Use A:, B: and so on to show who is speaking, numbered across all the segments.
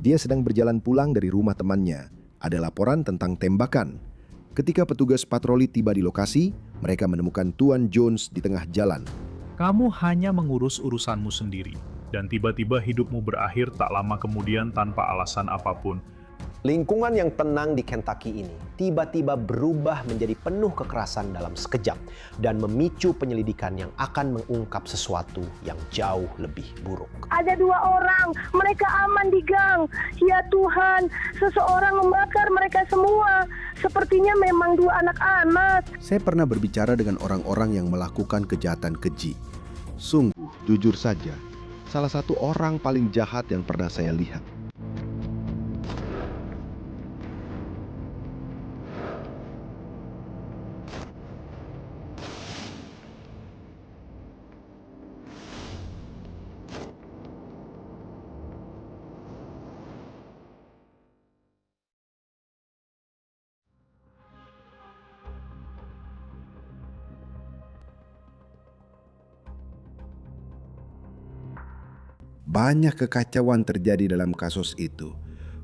A: Dia sedang berjalan pulang dari rumah temannya. Ada laporan tentang tembakan. Ketika petugas patroli tiba di lokasi, mereka menemukan Tuan Jones di tengah jalan.
B: Kamu hanya mengurus urusanmu sendiri, dan tiba-tiba hidupmu berakhir tak lama kemudian tanpa alasan apapun.
C: Lingkungan yang tenang di Kentucky ini tiba-tiba berubah menjadi penuh kekerasan dalam sekejap dan memicu penyelidikan yang akan mengungkap sesuatu yang jauh lebih buruk.
D: Ada 2 orang, mereka aman di gang. Ya Tuhan, seseorang membakar mereka semua. Sepertinya memang 2 anak-anak.
A: Saya pernah berbicara dengan orang-orang yang melakukan kejahatan keji. Sungguh, jujur saja, salah satu orang paling jahat yang pernah saya lihat. Banyak kekacauan terjadi dalam kasus itu.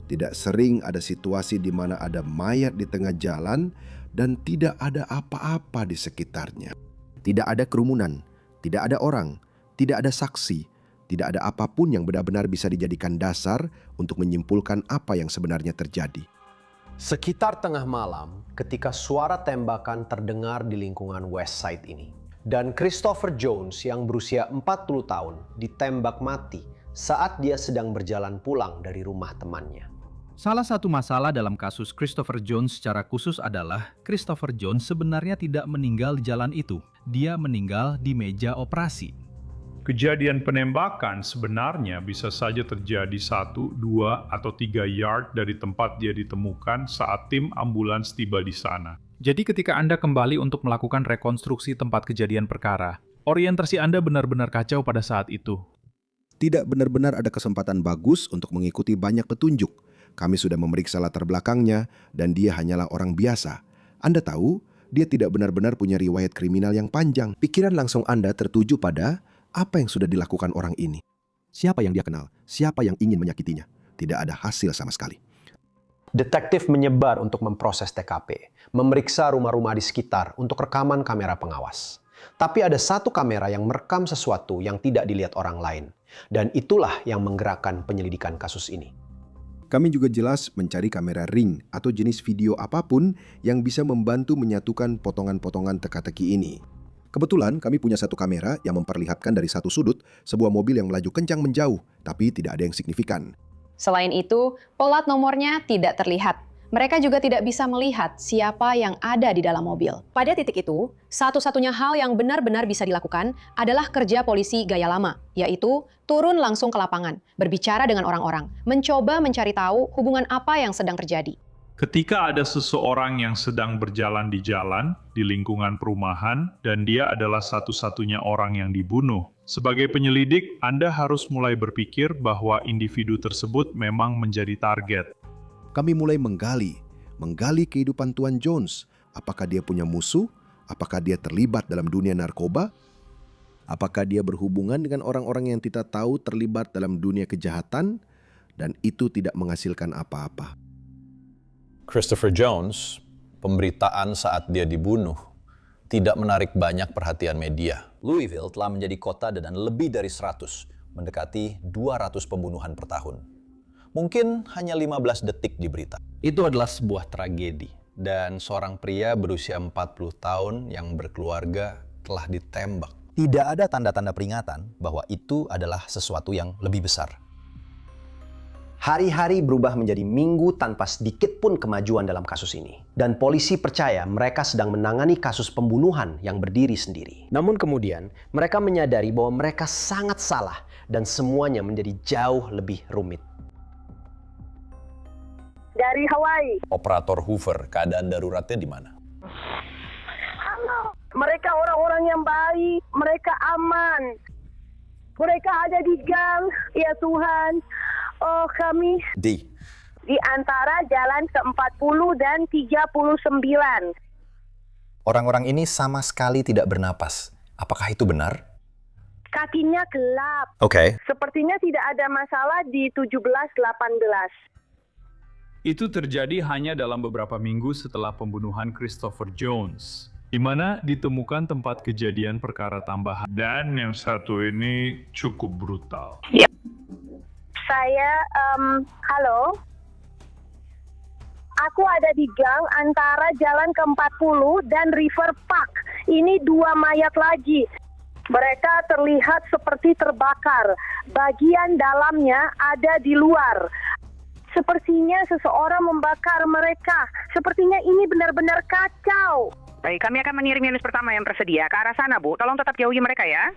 A: Tidak sering ada situasi di mana ada mayat di tengah jalan dan tidak ada apa-apa di sekitarnya. Tidak ada kerumunan, tidak ada orang, tidak ada saksi, tidak ada apapun yang benar-benar bisa dijadikan dasar untuk menyimpulkan apa yang sebenarnya terjadi.
C: Sekitar tengah malam ketika suara tembakan terdengar di lingkungan West Side ini. Dan Christopher Jones yang berusia 40 tahun ditembak mati saat dia sedang berjalan pulang dari rumah temannya.
E: Salah satu masalah dalam kasus Christopher Jones secara khusus adalah Christopher Jones sebenarnya tidak meninggal di jalan itu. Dia meninggal di meja operasi.
B: Kejadian penembakan sebenarnya bisa saja terjadi 1, 2, atau 3 yard dari tempat dia ditemukan saat tim ambulans tiba di sana. Jadi ketika Anda kembali untuk melakukan rekonstruksi tempat kejadian perkara, orientasi Anda benar-benar kacau pada saat itu.
A: Tidak benar-benar ada kesempatan bagus untuk mengikuti banyak petunjuk. Kami sudah memeriksa latar belakangnya dan dia hanyalah orang biasa. Anda tahu, dia tidak benar-benar punya riwayat kriminal yang panjang. Pikiran langsung Anda tertuju pada apa yang sudah dilakukan orang ini. Siapa yang dia kenal? Siapa yang ingin menyakitinya? Tidak ada hasil sama sekali.
C: Detektif menyebar untuk memproses TKP, memeriksa rumah-rumah di sekitar untuk rekaman kamera pengawas. Tapi ada satu kamera yang merekam sesuatu yang tidak dilihat orang lain. Dan itulah yang menggerakkan penyelidikan kasus ini.
A: Kami juga jelas mencari kamera ring atau jenis video apapun yang bisa membantu menyatukan potongan-potongan teka-teki ini. Kebetulan kami punya satu kamera yang memperlihatkan dari satu sudut sebuah mobil yang melaju kencang menjauh, tapi tidak ada yang signifikan.
F: Selain itu, pelat nomornya tidak terlihat. Mereka juga tidak bisa melihat siapa yang ada di dalam mobil. Pada titik itu, satu-satunya hal yang benar-benar bisa dilakukan adalah kerja polisi gaya lama, yaitu turun langsung ke lapangan, berbicara dengan orang-orang, mencoba mencari tahu hubungan apa yang sedang terjadi.
B: Ketika ada seseorang yang sedang berjalan di jalan, di lingkungan perumahan, dan dia adalah satu-satunya orang yang dibunuh, sebagai penyelidik, Anda harus mulai berpikir bahwa individu tersebut memang menjadi target.
A: Kami mulai menggali kehidupan Tuan Jones. Apakah dia punya musuh? Apakah dia terlibat dalam dunia narkoba? Apakah dia berhubungan dengan orang-orang yang kita tahu terlibat dalam dunia kejahatan? Dan itu tidak menghasilkan apa-apa.
G: Christopher Jones, pemberitaan saat dia dibunuh tidak menarik banyak perhatian media.
H: Louisville telah menjadi kota dengan lebih dari 100, mendekati 200 pembunuhan per tahun. Mungkin hanya 15 detik di berita.
G: Itu adalah sebuah tragedi. Dan seorang pria berusia 40 tahun yang berkeluarga telah ditembak.
H: Tidak ada tanda-tanda peringatan bahwa itu adalah sesuatu yang lebih besar.
C: Hari-hari berubah menjadi minggu tanpa sedikit pun kemajuan dalam kasus ini. Dan polisi percaya mereka sedang menangani kasus pembunuhan yang berdiri sendiri. Namun kemudian, mereka menyadari bahwa mereka sangat salah dan semuanya menjadi jauh lebih rumit.
D: Dari Hawaii.
H: Operator Hoover, keadaan daruratnya di mana?
D: Halo. Mereka orang-orang yang baik, mereka aman. Mereka ada di gang, ya Tuhan. Oh, kami
H: Di
D: antara jalan ke-40 dan 39.
H: Orang-orang ini sama sekali tidak bernapas. Apakah itu benar?
D: Kakinya gelap.
H: Oke.
D: Sepertinya tidak ada masalah di 17-18.
B: Itu terjadi hanya dalam beberapa minggu setelah pembunuhan Christopher Jones, di mana ditemukan tempat kejadian perkara tambahan. Dan yang satu ini cukup brutal.
D: Saya, halo? Aku ada di gang antara Jalan ke-40 dan River Park. Ini 2 mayat lagi. Mereka terlihat seperti terbakar. Bagian dalamnya ada di luar. Sepertinya seseorang membakar mereka. Sepertinya ini benar-benar kacau.
I: Baik, kami akan mengirim unit pertama yang tersedia ke arah sana, Bu. Tolong tetap jauhi mereka ya.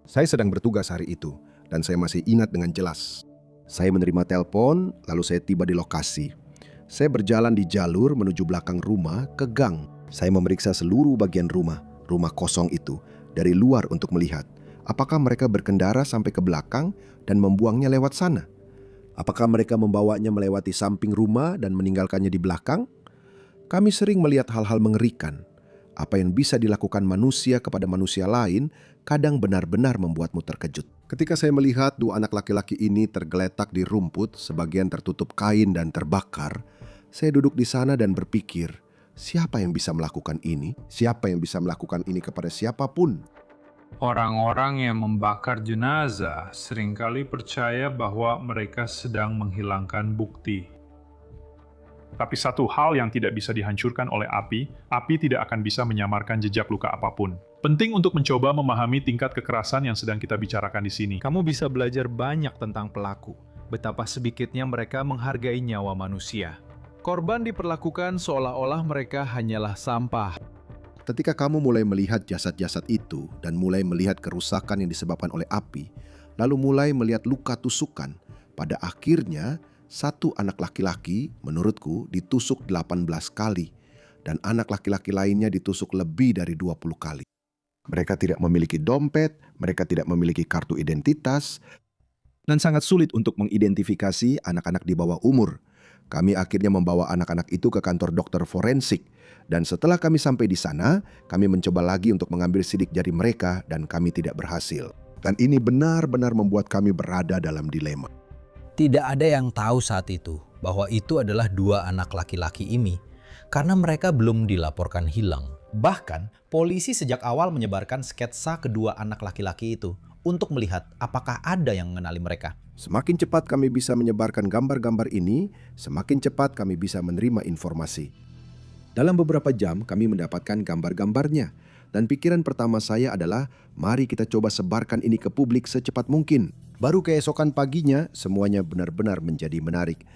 A: Saya sedang bertugas hari itu, dan saya masih ingat dengan jelas. Saya menerima telepon, lalu saya tiba di lokasi. Saya berjalan di jalur menuju belakang rumah ke gang. Saya memeriksa seluruh bagian rumah kosong itu, dari luar untuk melihat apakah mereka berkendara sampai ke belakang dan membuangnya lewat sana. Apakah mereka membawanya melewati samping rumah dan meninggalkannya di belakang? Kami sering melihat hal-hal mengerikan. Apa yang bisa dilakukan manusia kepada manusia lain kadang benar-benar membuatmu terkejut. Ketika saya melihat 2 anak laki-laki ini tergeletak di rumput, sebagian tertutup kain dan terbakar, saya duduk di sana dan berpikir, siapa yang bisa melakukan ini? Siapa yang bisa melakukan ini kepada siapapun?
B: Orang-orang yang membakar jenazah seringkali percaya bahwa mereka sedang menghilangkan bukti. Tapi satu hal yang tidak bisa dihancurkan oleh api tidak akan bisa menyamarkan jejak luka apapun. Penting untuk mencoba memahami tingkat kekerasan yang sedang kita bicarakan di sini.
E: Kamu bisa belajar banyak tentang pelaku, betapa sedikitnya mereka menghargai nyawa manusia. Korban diperlakukan seolah-olah mereka hanyalah sampah.
A: Ketika kamu mulai melihat jasad-jasad itu dan mulai melihat kerusakan yang disebabkan oleh api, lalu mulai melihat luka tusukan, pada akhirnya 1 anak laki-laki, menurutku, ditusuk 18 kali, dan anak laki-laki lainnya ditusuk lebih dari 20 kali. Mereka tidak memiliki dompet, mereka tidak memiliki kartu identitas, dan sangat sulit untuk mengidentifikasi anak-anak di bawah umur. Kami akhirnya membawa anak-anak itu ke kantor dokter forensik, dan setelah kami sampai di sana, kami mencoba lagi untuk mengambil sidik jari mereka dan kami tidak berhasil. Dan ini benar-benar membuat kami berada dalam dilema.
J: Tidak ada yang tahu saat itu bahwa itu adalah 2 anak laki-laki ini karena mereka belum dilaporkan hilang. Bahkan, polisi sejak awal menyebarkan sketsa kedua anak laki-laki itu untuk melihat apakah ada yang mengenali mereka.
A: Semakin cepat kami bisa menyebarkan gambar-gambar ini, semakin cepat kami bisa menerima informasi. Dalam beberapa jam kami mendapatkan gambar-gambarnya, dan pikiran pertama saya adalah, mari kita coba sebarkan ini ke publik secepat mungkin. Baru keesokan paginya, semuanya benar-benar menjadi menarik.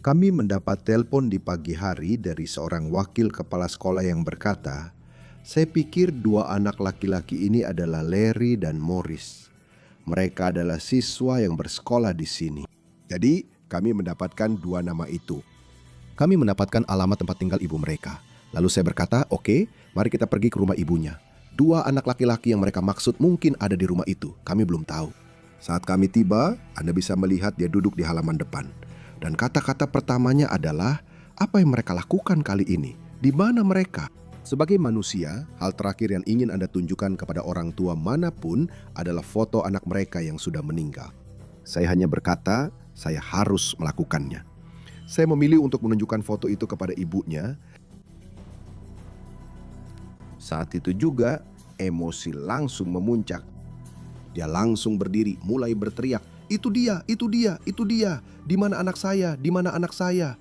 A: Kami mendapat telepon di pagi hari dari seorang wakil kepala sekolah yang berkata, saya pikir 2 anak laki-laki ini adalah Larry dan Morris. Mereka adalah siswa yang bersekolah di sini. Jadi, kami mendapatkan 2 nama itu. Kami mendapatkan alamat tempat tinggal ibu mereka. Lalu saya berkata, oke, mari kita pergi ke rumah ibunya. 2 anak laki-laki yang mereka maksud mungkin ada di rumah itu. Kami belum tahu. Saat kami tiba, Anda bisa melihat dia duduk di halaman depan. Dan kata-kata pertamanya adalah, apa yang mereka lakukan kali ini? Di mana mereka? Sebagai manusia, hal terakhir yang ingin Anda tunjukkan kepada orang tua manapun adalah foto anak mereka yang sudah meninggal. Saya hanya berkata, saya harus melakukannya. Saya memilih untuk menunjukkan foto itu kepada ibunya. Saat itu juga, emosi langsung memuncak. Dia langsung berdiri, mulai berteriak, itu dia, itu dia, itu dia. Di mana anak saya? Di mana anak saya?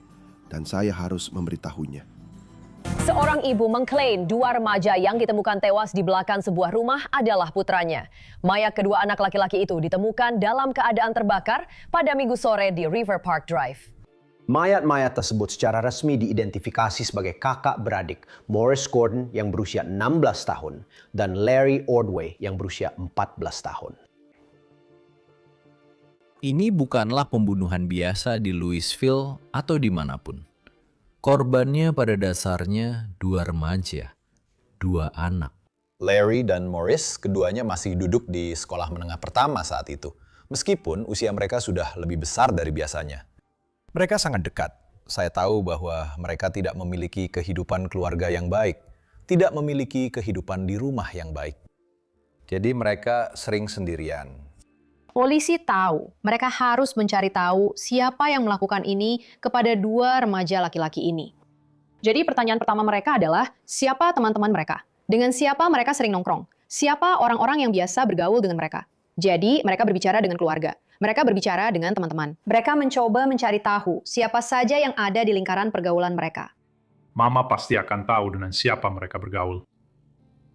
A: Dan saya harus memberitahunya.
F: Seorang ibu mengklaim 2 remaja yang ditemukan tewas di belakang sebuah rumah adalah putranya. Mayat kedua anak laki-laki itu ditemukan dalam keadaan terbakar pada Minggu sore di River Park Drive.
C: Mayat-mayat tersebut secara resmi diidentifikasi sebagai kakak beradik Morris Gordon yang berusia 16 tahun dan Larry Ordway yang berusia 14 tahun.
J: Ini bukanlah pembunuhan biasa di Louisville atau dimanapun. Korbannya pada dasarnya 2 remaja, 2 anak.
H: Larry dan Morris keduanya masih duduk di sekolah menengah pertama saat itu, meskipun usia mereka sudah lebih besar dari biasanya. Mereka sangat dekat. Saya tahu bahwa mereka tidak memiliki kehidupan keluarga yang baik, tidak memiliki kehidupan di rumah yang baik. Jadi mereka sering sendirian.
F: Polisi tahu mereka harus mencari tahu siapa yang melakukan ini kepada dua remaja laki-laki ini. Jadi pertanyaan pertama mereka adalah, siapa teman-teman mereka? Dengan siapa mereka sering nongkrong? Siapa orang-orang yang biasa bergaul dengan mereka? Jadi mereka berbicara dengan keluarga. Mereka berbicara dengan teman-teman. Mereka mencoba mencari tahu siapa saja yang ada di lingkaran pergaulan mereka.
B: Mama pasti akan tahu dengan siapa mereka bergaul.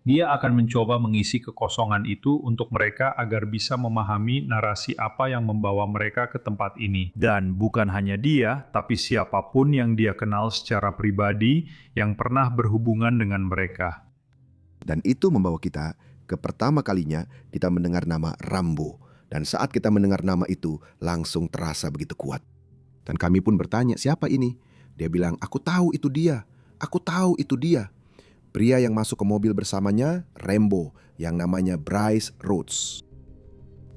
B: Dia akan mencoba mengisi kekosongan itu untuk mereka agar bisa memahami narasi apa yang membawa mereka ke tempat ini. Dan bukan hanya dia, tapi siapapun yang dia kenal secara pribadi yang pernah berhubungan dengan mereka.
A: Dan itu membawa kita ke pertama kalinya kita mendengar nama Rambo. Dan saat kita mendengar nama itu, langsung terasa begitu kuat. Dan kami pun bertanya, siapa ini? Dia bilang, aku tahu itu dia. Aku tahu itu dia. Pria yang masuk ke mobil bersamanya, Rambo, yang namanya Bryce Rhodes.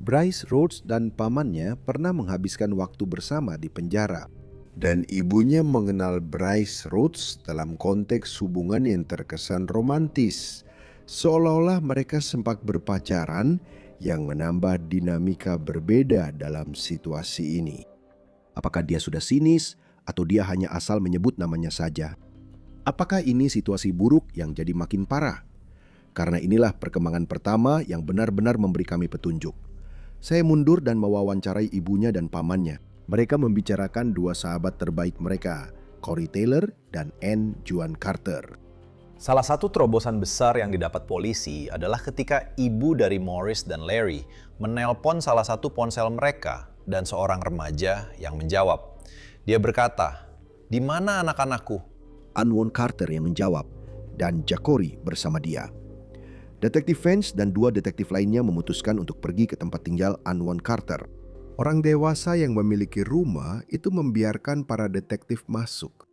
A: Bryce Rhodes dan pamannya pernah menghabiskan waktu bersama di penjara. Dan ibunya mengenal Bryce Rhodes dalam konteks hubungan yang terkesan romantis. Seolah-olah mereka sempat berpacaran, yang menambah dinamika berbeda dalam situasi ini. Apakah dia sudah sinis atau dia hanya asal menyebut namanya saja? Apakah ini situasi buruk yang jadi makin parah? Karena inilah perkembangan pertama yang benar-benar memberi kami petunjuk. Saya mundur dan mewawancarai ibunya dan pamannya. Mereka membicarakan dua sahabat terbaik mereka, Corey Taylor dan Ann Juan Carter.
H: Salah satu terobosan besar yang didapat polisi adalah ketika ibu dari Morris dan Larry menelpon salah satu ponsel mereka dan seorang remaja yang menjawab. Dia berkata, "Di mana anak-anakku?"
A: Ann Carter yang menjawab dan Jacory bersama dia. Detektif Vance dan dua detektif lainnya memutuskan untuk pergi ke tempat tinggal Ann Carter. Orang dewasa yang memiliki rumah itu membiarkan para detektif masuk.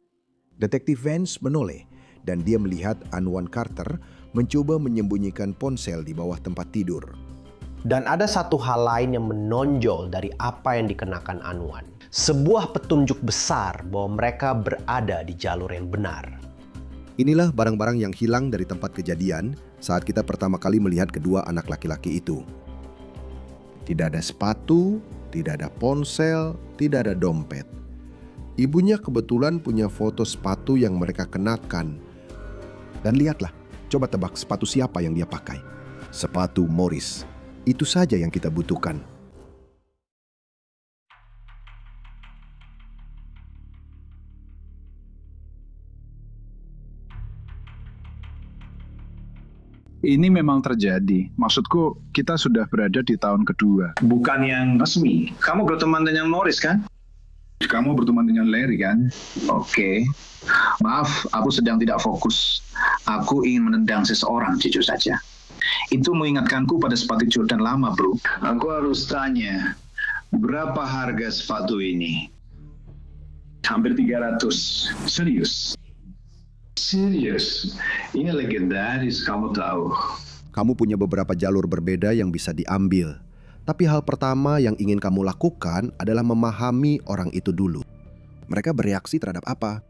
A: Detektif Vance menoleh dan dia melihat Ann Carter mencoba menyembunyikan ponsel di bawah tempat tidur.
C: Dan ada satu hal lain yang menonjol dari apa yang dikenakan Anwan. Sebuah petunjuk besar bahwa mereka berada di jalur yang benar.
A: Inilah barang-barang yang hilang dari tempat kejadian saat kita pertama kali melihat kedua anak laki-laki itu. Tidak ada sepatu, tidak ada ponsel, tidak ada dompet. Ibunya kebetulan punya foto sepatu yang mereka kenakan. Dan lihatlah, coba tebak sepatu siapa yang dia pakai. Sepatu Morris. Itu saja yang kita butuhkan.
K: Ini memang terjadi. Maksudku, kita sudah berada di tahun kedua.
L: Bukan yang resmi. Kamu berteman dengan Morris, kan?
K: Kamu berteman dengan Larry, kan?
L: Oke. Maaf, aku sedang tidak fokus. Aku ingin menendang seseorang, jujur saja. Itu mengingatkanku pada sepatu Jordan lama, bro. Aku harus tanya, berapa harga sepatu ini? Hampir 300. Serius? Serius? Ini legendaris, kamu tahu.
A: Kamu punya beberapa jalur berbeda yang bisa diambil. Tapi hal pertama yang ingin kamu lakukan adalah memahami orang itu dulu. Mereka bereaksi terhadap apa?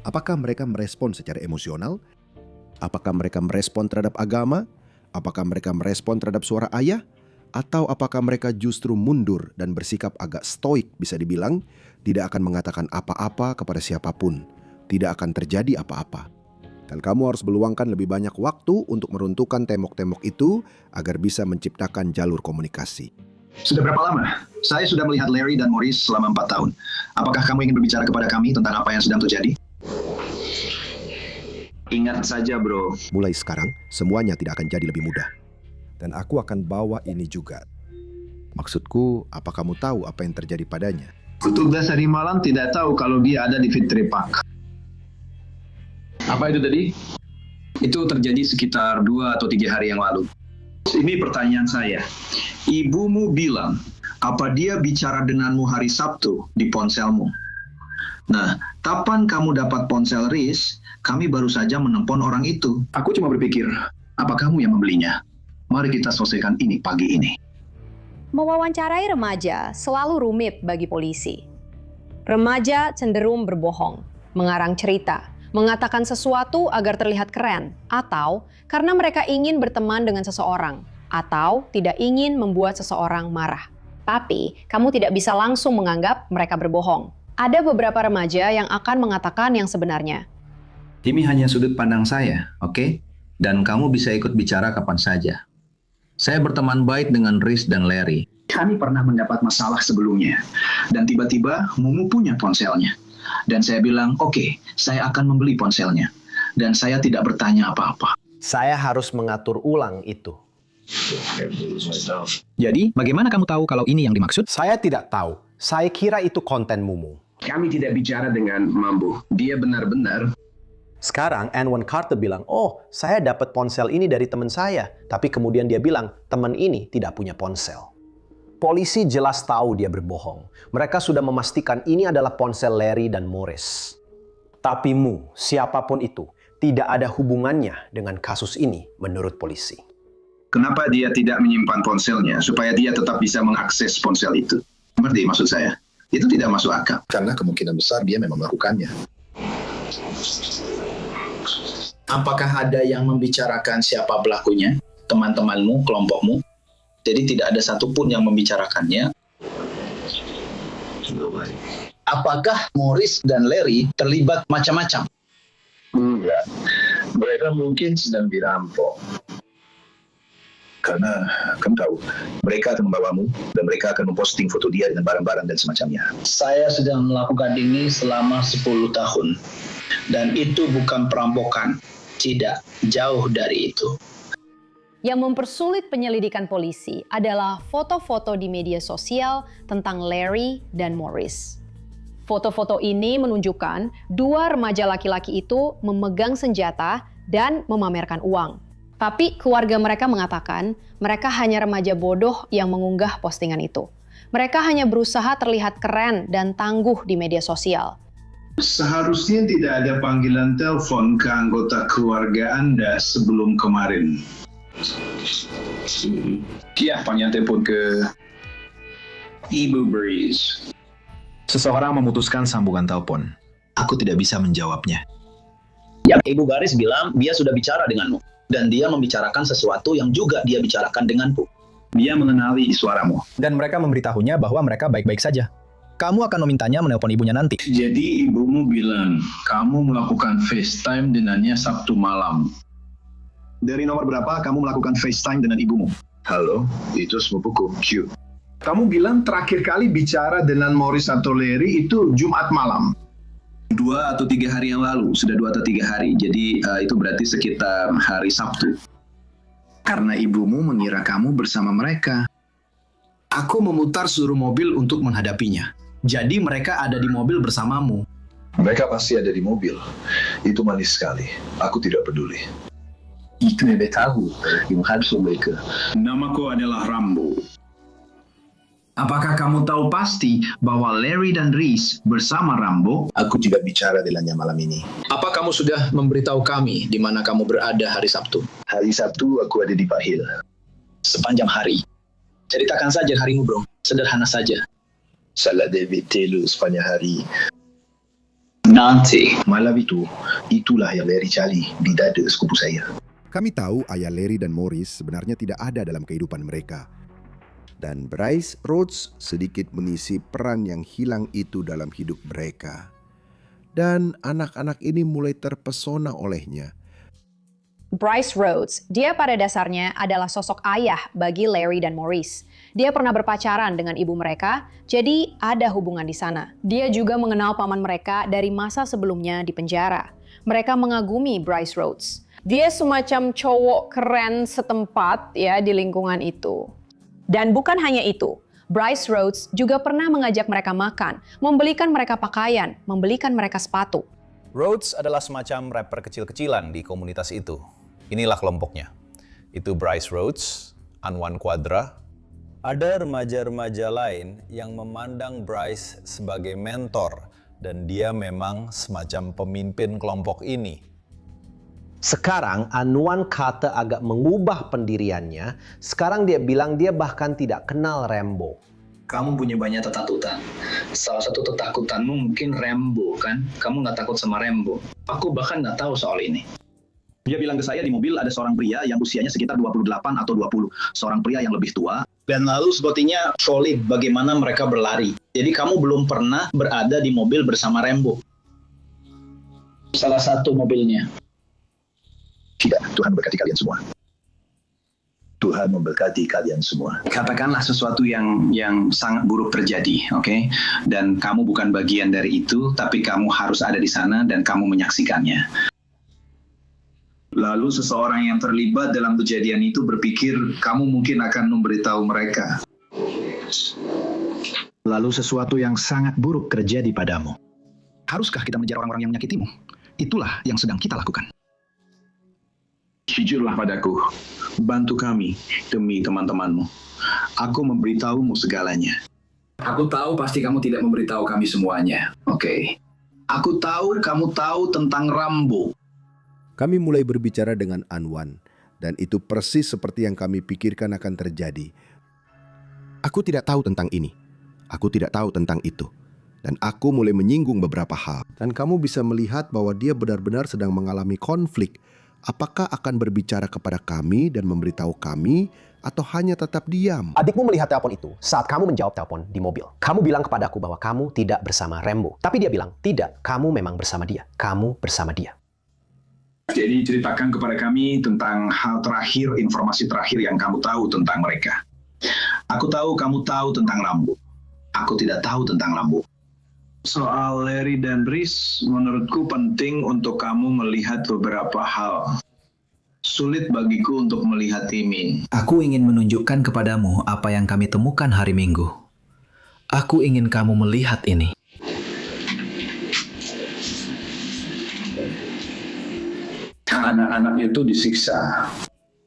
A: Apakah mereka merespon secara emosional? Apakah mereka merespon terhadap agama? Apakah mereka merespon terhadap suara ayah? Atau apakah mereka justru mundur dan bersikap agak stoik, bisa dibilang, tidak akan mengatakan apa-apa kepada siapapun. Tidak akan terjadi apa-apa. Dan kamu harus meluangkan lebih banyak waktu untuk meruntuhkan tembok-tembok itu agar bisa menciptakan jalur komunikasi.
L: Sudah berapa lama? Saya sudah melihat Larry dan Morris selama 4 tahun. Apakah kamu ingin berbicara kepada kami tentang apa yang sedang terjadi? Ingat saja, bro.
A: Mulai sekarang, semuanya tidak akan jadi lebih mudah. Dan aku akan bawa ini juga. Maksudku, apa kamu tahu apa yang terjadi padanya?
L: Petugas hari malam tidak tahu kalau dia ada di Victory Park. Apa itu tadi? Itu terjadi sekitar 2 atau 3 hari yang lalu. Ini pertanyaan saya. Ibumu bilang, apa dia bicara denganmu hari Sabtu di ponselmu? Nah, kapan kamu dapat ponsel Riz, kami baru saja menelpon orang itu. Aku cuma berpikir, apa kamu yang membelinya? Mari kita selesaikan ini pagi ini.
F: Mewawancarai remaja selalu rumit bagi polisi. Remaja cenderung berbohong, mengarang cerita, mengatakan sesuatu agar terlihat keren, atau karena mereka ingin berteman dengan seseorang, atau tidak ingin membuat seseorang marah. Tapi, kamu tidak bisa langsung menganggap mereka berbohong. Ada beberapa remaja yang akan mengatakan yang sebenarnya.
L: Ini hanya sudut pandang saya, oke? Dan kamu bisa ikut bicara kapan saja. Saya berteman baik dengan Rhys dan Larry. Kami pernah mendapat masalah sebelumnya. Dan tiba-tiba Mumu punya ponselnya. Dan saya bilang, oke, saya akan membeli ponselnya. Dan saya tidak bertanya apa-apa.
C: Saya harus mengatur ulang itu.
J: Jadi, bagaimana kamu tahu kalau ini yang dimaksud?
C: Saya tidak tahu. Saya kira itu konten Mumu.
K: Kami tidak bicara dengan Mambu. Dia benar-benar.
C: Sekarang Anwan Carter bilang, oh saya dapat ponsel ini dari teman saya. Tapi kemudian dia bilang, teman ini tidak punya ponsel. Polisi jelas tahu dia berbohong. Mereka sudah memastikan ini adalah ponsel Larry dan Morris. Tapi Mu, siapapun itu, tidak ada hubungannya dengan kasus ini menurut polisi.
L: Kenapa dia tidak menyimpan ponselnya supaya dia tetap bisa mengakses ponsel itu? Mengerti maksud saya? Itu tidak masuk akal.
A: Karena kemungkinan besar dia memang melakukannya.
L: Apakah ada yang membicarakan siapa pelakunya? Teman-temanmu, kelompokmu? Jadi tidak ada satupun yang membicarakannya. Apakah Morris dan Larry terlibat macam-macam?
K: Enggak. Mereka mungkin sedang dirampok.
A: Karena kamu tahu, mereka akan membawamu dan mereka akan memposting foto dia dengan barang-barang dan semacamnya.
L: Saya sedang melakukan ini selama 10 tahun. Dan itu bukan perampokan. Tidak, jauh dari itu.
F: Yang mempersulit penyelidikan polisi adalah foto-foto di media sosial tentang Larry dan Morris. Foto-foto ini menunjukkan dua remaja laki-laki itu memegang senjata dan memamerkan uang. Tapi keluarga mereka mengatakan mereka hanya remaja bodoh yang mengunggah postingan itu. Mereka hanya berusaha terlihat keren dan tangguh di media sosial.
K: Seharusnya tidak ada panggilan telepon ke anggota keluarga Anda sebelum kemarin.
L: Ya, panggilan telepon ke Ibu Breeze.
H: Seseorang memutuskan sambungan telepon. Aku tidak bisa menjawabnya.
L: Ya, Ibu Garis bilang dia sudah bicara denganmu. Dan dia membicarakan sesuatu yang juga dia bicarakan denganku. Dia mengenali suaramu.
J: Dan mereka memberitahunya bahwa mereka baik-baik saja. Kamu akan memintanya menelpon ibunya nanti.
K: Jadi ibumu bilang, kamu melakukan FaceTime dengannya Sabtu malam.
A: Dari nomor berapa kamu melakukan FaceTime dengan ibumu?
K: Halo, itu sepupuku, Q. Kamu bilang terakhir kali bicara dengan Morris atau Larry itu Jumat malam.
L: 2 atau 3 hari yang lalu, sudah 2 atau 3 hari. Jadi itu berarti sekitar hari Sabtu.
K: Karena ibumu mengira kamu bersama mereka.
L: Aku memutar seluruh mobil untuk menghadapinya. Jadi mereka ada di mobil bersamamu.
A: Mereka pasti ada di mobil. Itu manis sekali. Aku tidak peduli.
L: Itu yang tahu. Yang harus mereka.
K: Namaku adalah Rambo. Apakah kamu tahu pasti bahwa Larry dan Rhys bersama Rambo?
A: Aku juga bicara dengannya malam ini.
L: Apa kamu sudah memberitahu kami di mana kamu berada hari Sabtu?
A: Hari Sabtu aku ada di Pak Hill.
L: Sepanjang hari. Ceritakan saja harimu, bro. Sederhana saja.
A: Salat David Taylor sepanjang hari.
L: Nanti.
A: Malam itu, itulah yang Larry cari di dada sepupu saya.
M: Kami tahu ayah Larry dan Morris sebenarnya tidak ada dalam kehidupan mereka. Dan Bryce Rhodes sedikit mengisi peran yang hilang itu dalam hidup mereka. Dan anak-anak ini mulai terpesona olehnya.
F: Bryce Rhodes, dia pada dasarnya adalah sosok ayah bagi Larry dan Morris. Dia pernah berpacaran dengan ibu mereka, jadi ada hubungan di sana. Dia juga mengenal paman mereka dari masa sebelumnya di penjara. Mereka mengagumi Bryce Rhodes. Dia semacam cowok keren setempat ya di lingkungan itu. Dan bukan hanya itu, Bryce Rhodes juga pernah mengajak mereka makan, membelikan mereka pakaian, membelikan mereka sepatu.
G: Rhodes adalah semacam rapper kecil-kecilan di komunitas itu. Inilah kelompoknya. Itu Bryce Rhodes, Anwan Quadra. Ada remaja-remaja lain yang memandang Bryce sebagai mentor dan dia memang semacam pemimpin kelompok ini.
C: Sekarang Anwan Carter agak mengubah pendiriannya. Sekarang dia bilang dia bahkan tidak kenal Rambo.
L: Kamu punya banyak ketakutan. Salah satu ketakutanmu mungkin Rambo, kan? Kamu nggak takut sama Rambo. Aku bahkan nggak tahu soal ini. Dia bilang ke saya di mobil ada seorang pria yang usianya sekitar 28 atau 20. Seorang pria yang lebih tua. Dan lalu sepertinya solid bagaimana mereka berlari. Jadi kamu belum pernah berada di mobil bersama Rambo. Salah satu mobilnya. Tidak, Tuhan berkati kalian semua. Tuhan memberkati kalian semua. Katakanlah sesuatu yang sangat buruk terjadi, oke? Dan kamu bukan bagian dari itu, tapi kamu harus ada di sana dan kamu menyaksikannya. Lalu seseorang yang terlibat dalam kejadian itu berpikir kamu mungkin akan memberitahu mereka. Lalu sesuatu yang sangat buruk terjadi padamu. Haruskah kita mengejar orang-orang yang menyakitimu? Itulah yang sedang kita lakukan. Jujurlah padaku, bantu kami demi teman-temanmu. Aku memberitahumu segalanya. Aku tahu pasti kamu tidak memberitahu kami semuanya, oke? Aku tahu kamu tahu tentang Rambo.
A: Kami mulai berbicara dengan Anwan, dan itu persis seperti yang kami pikirkan akan terjadi. Aku tidak tahu tentang ini, aku tidak tahu tentang itu, dan aku mulai menyinggung beberapa hal. Dan kamu bisa melihat bahwa dia benar-benar sedang mengalami konflik. Apakah akan berbicara kepada kami dan memberitahu kami, atau hanya tetap diam?
C: Adikmu melihat telepon itu saat kamu menjawab telepon di mobil. Kamu bilang kepadaku bahwa kamu tidak bersama Rambo. Tapi dia bilang, tidak, kamu memang bersama dia. Kamu bersama dia.
L: Jadi ceritakan kepada kami tentang hal terakhir, informasi terakhir yang kamu tahu tentang mereka. Aku tahu kamu tahu tentang Rambo. Aku tidak tahu tentang Rambo. Soal Larry dan Reese, menurutku penting untuk kamu melihat beberapa hal. Sulit bagiku untuk melihat ini.
J: Aku ingin menunjukkan kepadamu apa yang kami temukan hari Minggu. Aku ingin kamu melihat ini.
L: Anak-anak itu disiksa.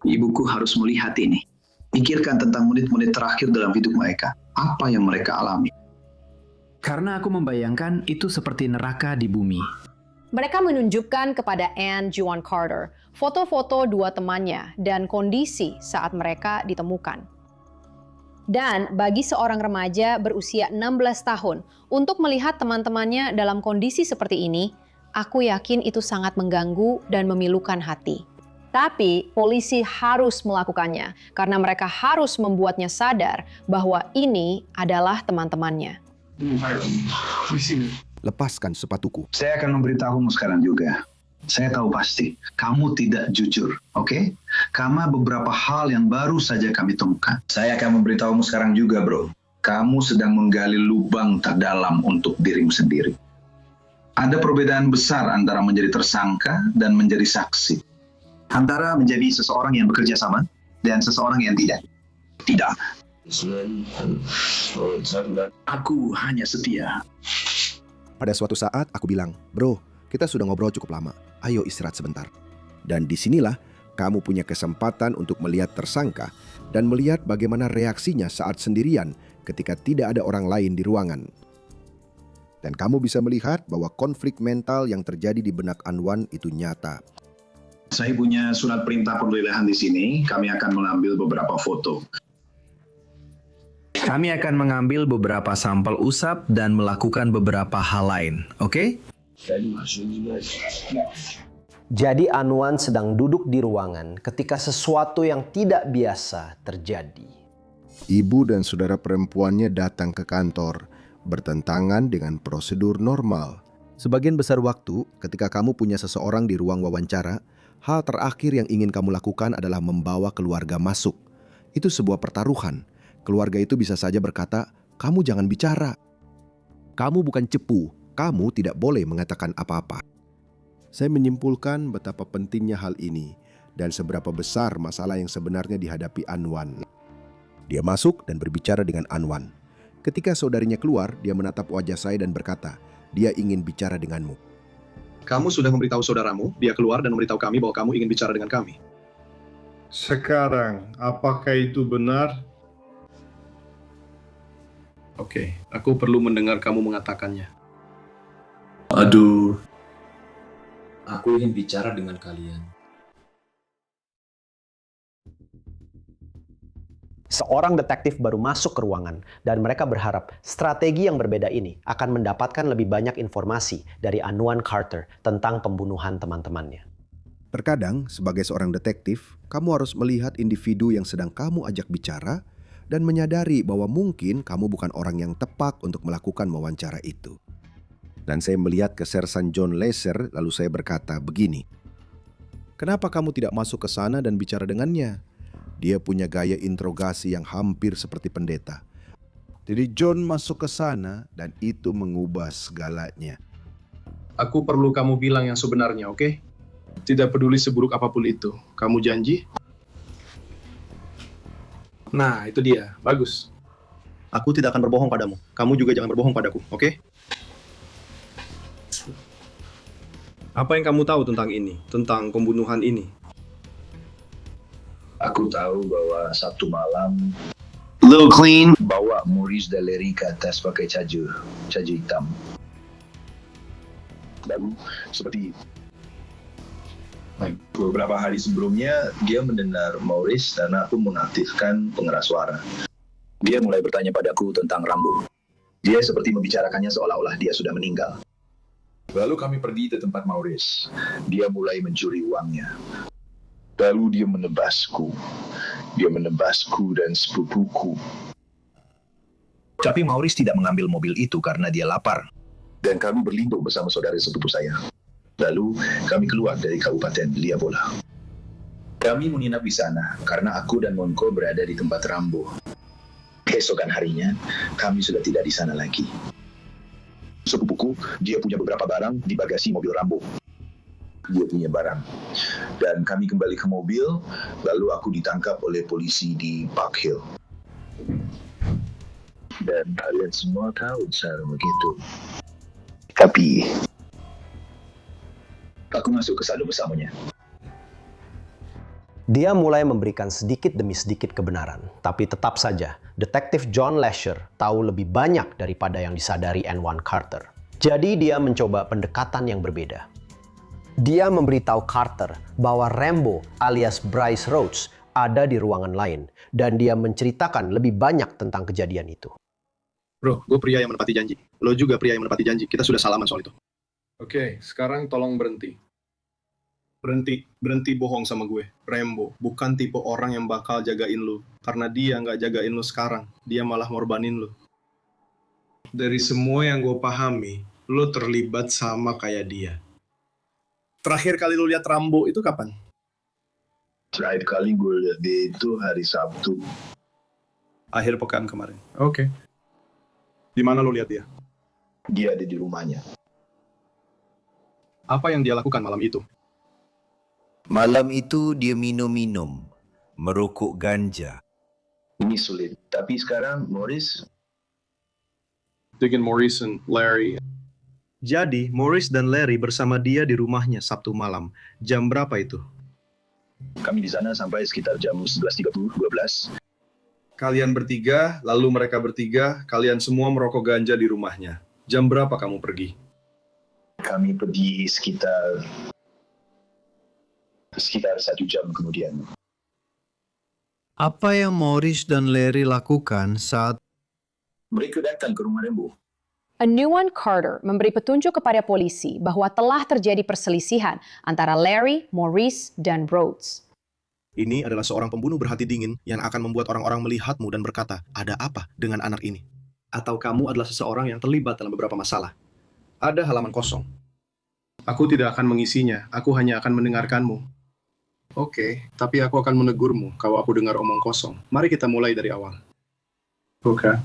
L: Ibuku harus melihat ini. Pikirkan tentang menit-menit terakhir dalam hidup mereka. Apa yang mereka alami.
N: Karena aku membayangkan itu seperti neraka di bumi.
F: Mereka menunjukkan kepada Ann Juan Carter foto-foto dua temannya dan kondisi saat mereka ditemukan. Dan bagi seorang remaja berusia 16 tahun untuk melihat teman-temannya dalam kondisi seperti ini, aku yakin itu sangat mengganggu dan memilukan hati. Tapi polisi harus melakukannya karena mereka harus membuatnya sadar bahwa ini adalah teman-temannya.
A: Lepaskan sepatuku.
L: Saya akan memberitahumu sekarang juga. Saya tahu pasti kamu tidak jujur, oke? Karena beberapa hal yang baru saja kami temukan. Saya akan memberitahumu sekarang juga, bro. Kamu sedang menggali lubang terdalam untuk dirimu sendiri. Ada perbedaan besar antara menjadi tersangka dan menjadi saksi. Antara menjadi seseorang yang bekerja sama dan seseorang yang tidak. Tidak. Aku hanya setia.
A: Pada suatu saat aku bilang, bro, kita sudah ngobrol cukup lama. Ayo istirahat sebentar. Dan disinilah kamu punya kesempatan untuk melihat tersangka dan melihat bagaimana reaksinya saat sendirian ketika tidak ada orang lain di ruangan. Dan kamu bisa melihat bahwa konflik mental yang terjadi di benak Anwan itu nyata.
L: Saya punya surat perintah penggeledahan di sini. Kami akan mengambil beberapa foto.
N: Kami akan mengambil beberapa sampel usap dan melakukan beberapa hal lain, oke?
C: Jadi Anwan sedang duduk di ruangan ketika sesuatu yang tidak biasa terjadi.
A: Ibu dan saudara perempuannya datang ke kantor, bertentangan dengan prosedur normal. Sebagian besar waktu, ketika kamu punya seseorang di ruang wawancara, hal terakhir yang ingin kamu lakukan adalah membawa keluarga masuk. Itu sebuah pertaruhan. Keluarga itu bisa saja berkata, kamu jangan bicara. Kamu bukan cepu, kamu tidak boleh mengatakan apa-apa. Saya menyimpulkan betapa pentingnya hal ini dan seberapa besar masalah yang sebenarnya dihadapi Anwan. Dia masuk dan berbicara dengan Anwan. Ketika saudarinya keluar, dia menatap wajah saya dan berkata, dia ingin bicara denganmu.
L: Kamu sudah memberitahu saudaramu, dia keluar dan memberitahu kami bahwa kamu ingin bicara dengan kami.
B: Sekarang, apakah itu benar?
O: Oke, aku perlu mendengar kamu mengatakannya.
P: Aduh. Aku ingin bicara dengan kalian.
C: Seorang detektif baru masuk ke ruangan dan mereka berharap strategi yang berbeda ini akan mendapatkan lebih banyak informasi dari Anwan Carter tentang pembunuhan teman-temannya.
A: Terkadang, sebagai seorang detektif, kamu harus melihat individu yang sedang kamu ajak bicara dan menyadari bahwa mungkin kamu bukan orang yang tepat untuk melakukan wawancara itu. Dan saya melihat ke Sersan John Lesser, lalu saya berkata begini, "Kenapa kamu tidak masuk ke sana dan bicara dengannya? Dia punya gaya interogasi yang hampir seperti pendeta." Jadi John masuk ke sana dan itu mengubah segalanya.
O: Aku perlu kamu bilang yang sebenarnya, oke? Tidak peduli seburuk apapun itu. Kamu janji? Nah, itu dia. Bagus.
C: Aku tidak akan berbohong padamu. Kamu juga jangan berbohong padaku, oke?
O: Apa yang kamu tahu tentang ini? Tentang pembunuhan ini?
L: Aku tahu bahwa Sabtu malam Lil Clean bawa Maurice dan Larry ke atas pakai caja hitam. Lalu seperti beberapa hari sebelumnya, dia mendengar Maurice dan aku mengaktifkan pengeras suara. Dia mulai bertanya padaku tentang Rambo. Dia seperti membicarakannya seolah-olah dia sudah meninggal. Lalu kami pergi ke tempat Maurice. Dia mulai mencuri uangnya. Lalu dia menebasku. Dia menebasku dan sepupuku. Tapi Maurice tidak mengambil mobil itu karena dia lapar. Dan kami berlindung bersama saudara sepupu saya. Lalu kami keluar dari Kabupaten Liabola. Kami menginap di sana karena aku dan Monko berada di tempat Rambo. Keesokan harinya, kami sudah tidak di sana lagi. Sepupuku, dia punya beberapa barang di bagasi mobil Rambo. Dia punya barang. Dan kami kembali ke mobil, lalu aku ditangkap oleh polisi di Park Hill. Dan kalian semua tahu cara begitu. Tapi aku masuk ke sana bersamanya.
C: Dia mulai memberikan sedikit demi sedikit kebenaran, tapi tetap saja, Detektif John Lesher tahu lebih banyak daripada yang disadari N1 Carter. Jadi dia mencoba pendekatan yang berbeda. Dia memberitahu Carter bahwa Rambo alias Bryce Rhodes ada di ruangan lain, dan dia menceritakan lebih banyak tentang kejadian itu.
O: Bro, gue pria yang menepati janji. Lo juga pria yang menepati janji. Kita sudah salaman soal itu. Oke, sekarang tolong berhenti. Berhenti bohong sama gue. Rambo bukan tipe orang yang bakal jagain lu. Karena dia nggak jagain lu sekarang. Dia malah ngorbanin lu. Dari semua yang gue pahami, lu terlibat sama kayak dia. Terakhir kali lu lihat Rambo itu kapan?
L: Terakhir kali gue lihat dia itu hari Sabtu.
O: Akhir pekan kemarin. Oke. Di mana lu lihat dia?
L: Dia ada di rumahnya.
O: Apa yang dia lakukan malam itu?
Q: Malam itu dia minum-minum, merokok ganja.
L: Ini sulit. Tapi sekarang Maurice
O: and Larry. Jadi, Maurice dan Larry bersama dia di rumahnya Sabtu malam. Jam berapa itu?
L: Kami di sana sampai sekitar jam 11.30, 12.
O: Kalian bertiga, lalu mereka bertiga, kalian semua merokok ganja di rumahnya. Jam berapa kamu pergi?
L: Kami pergi sekitar 1 jam kemudian.
Q: Apa yang Maurice dan Larry lakukan saat
L: mereka datang ke rumah Rambo?
F: N1 Carter memberi petunjuk kepada polisi bahwa telah terjadi perselisihan antara Larry, Maurice, dan Rhodes.
C: Ini adalah seorang pembunuh berhati dingin yang akan membuat orang-orang melihatmu dan berkata, ada apa dengan anak ini? Atau kamu adalah seseorang yang terlibat dalam beberapa masalah. Ada halaman kosong.
O: Aku tidak akan mengisinya, aku hanya akan mendengarkanmu. Oke, tapi aku akan menegurmu kalau aku dengar omong kosong. Mari kita mulai dari awal. Oke.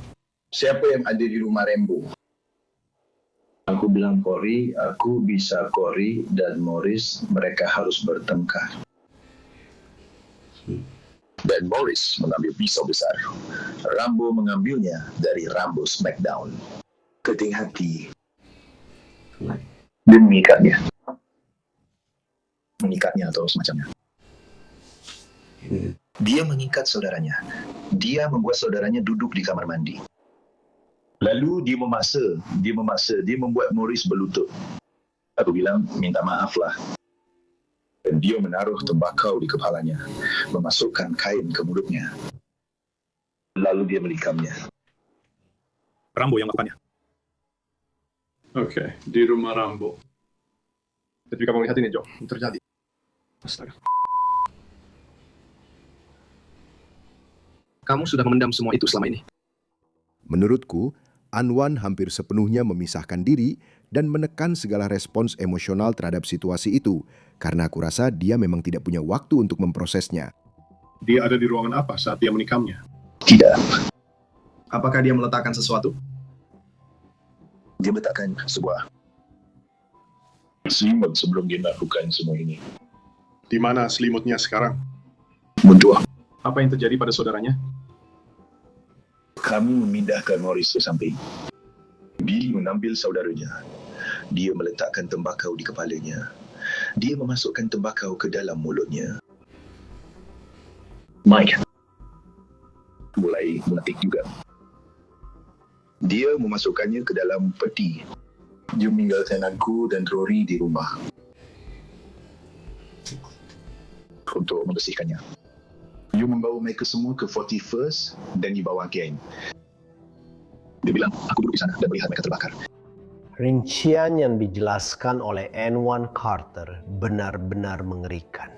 L: Siapa yang ada di rumah Rambo? Aku bilang Corey, aku bisa Corey dan Maurice, mereka harus bertengkar. Dan Maurice mengambil pisau besar. Rambo mengambilnya dari Rambo Smackdown. Keting hati. Dan mengikatnya. Mengikatnya atau semacamnya. Dia mengikat saudaranya. Dia membuat saudaranya duduk di kamar mandi. Lalu dia membuat Maurice berlutut. Aku bilang, minta maaf lah. Dan dia menaruh tembakau di kepalanya, memasukkan kain ke mulutnya. Lalu dia melikamnya.
O: Rambo yang melakukannya. Oke, di rumah Rambo. Tapi kamu lihat ini, Joe, terjadi. Astaga. Kamu sudah memendam semua itu selama ini.
A: Menurutku, Anwan hampir sepenuhnya memisahkan diri dan menekan segala respons emosional terhadap situasi itu, karena aku rasa dia memang tidak punya waktu untuk memprosesnya.
O: Dia ada di ruangan apa saat dia menikamnya?
L: Tidak.
O: Apakah dia meletakkan sesuatu?
L: Dia meletakkan sebuah selimut sebelum dia melakukan semua ini.
O: Di mana selimutnya sekarang?
L: Berdua.
O: Apa yang terjadi pada saudaranya?
L: Kami memindahkan Morris ke samping. Billy mengambil saudaranya. Dia meletakkan tembakau di kepalanya. Dia memasukkan tembakau ke dalam mulutnya. Mike mulai mengetik juga. Dia memasukkannya ke dalam peti. Dia meninggalkan aku dan Rory di rumah untuk membersihkannya. Dia membawa mereka semua ke 41st dan dibawa geng. Dia bilang, aku duduk di sana dan melihat mereka terbakar.
C: Rincian yang dijelaskan oleh N1 Carter benar-benar mengerikan.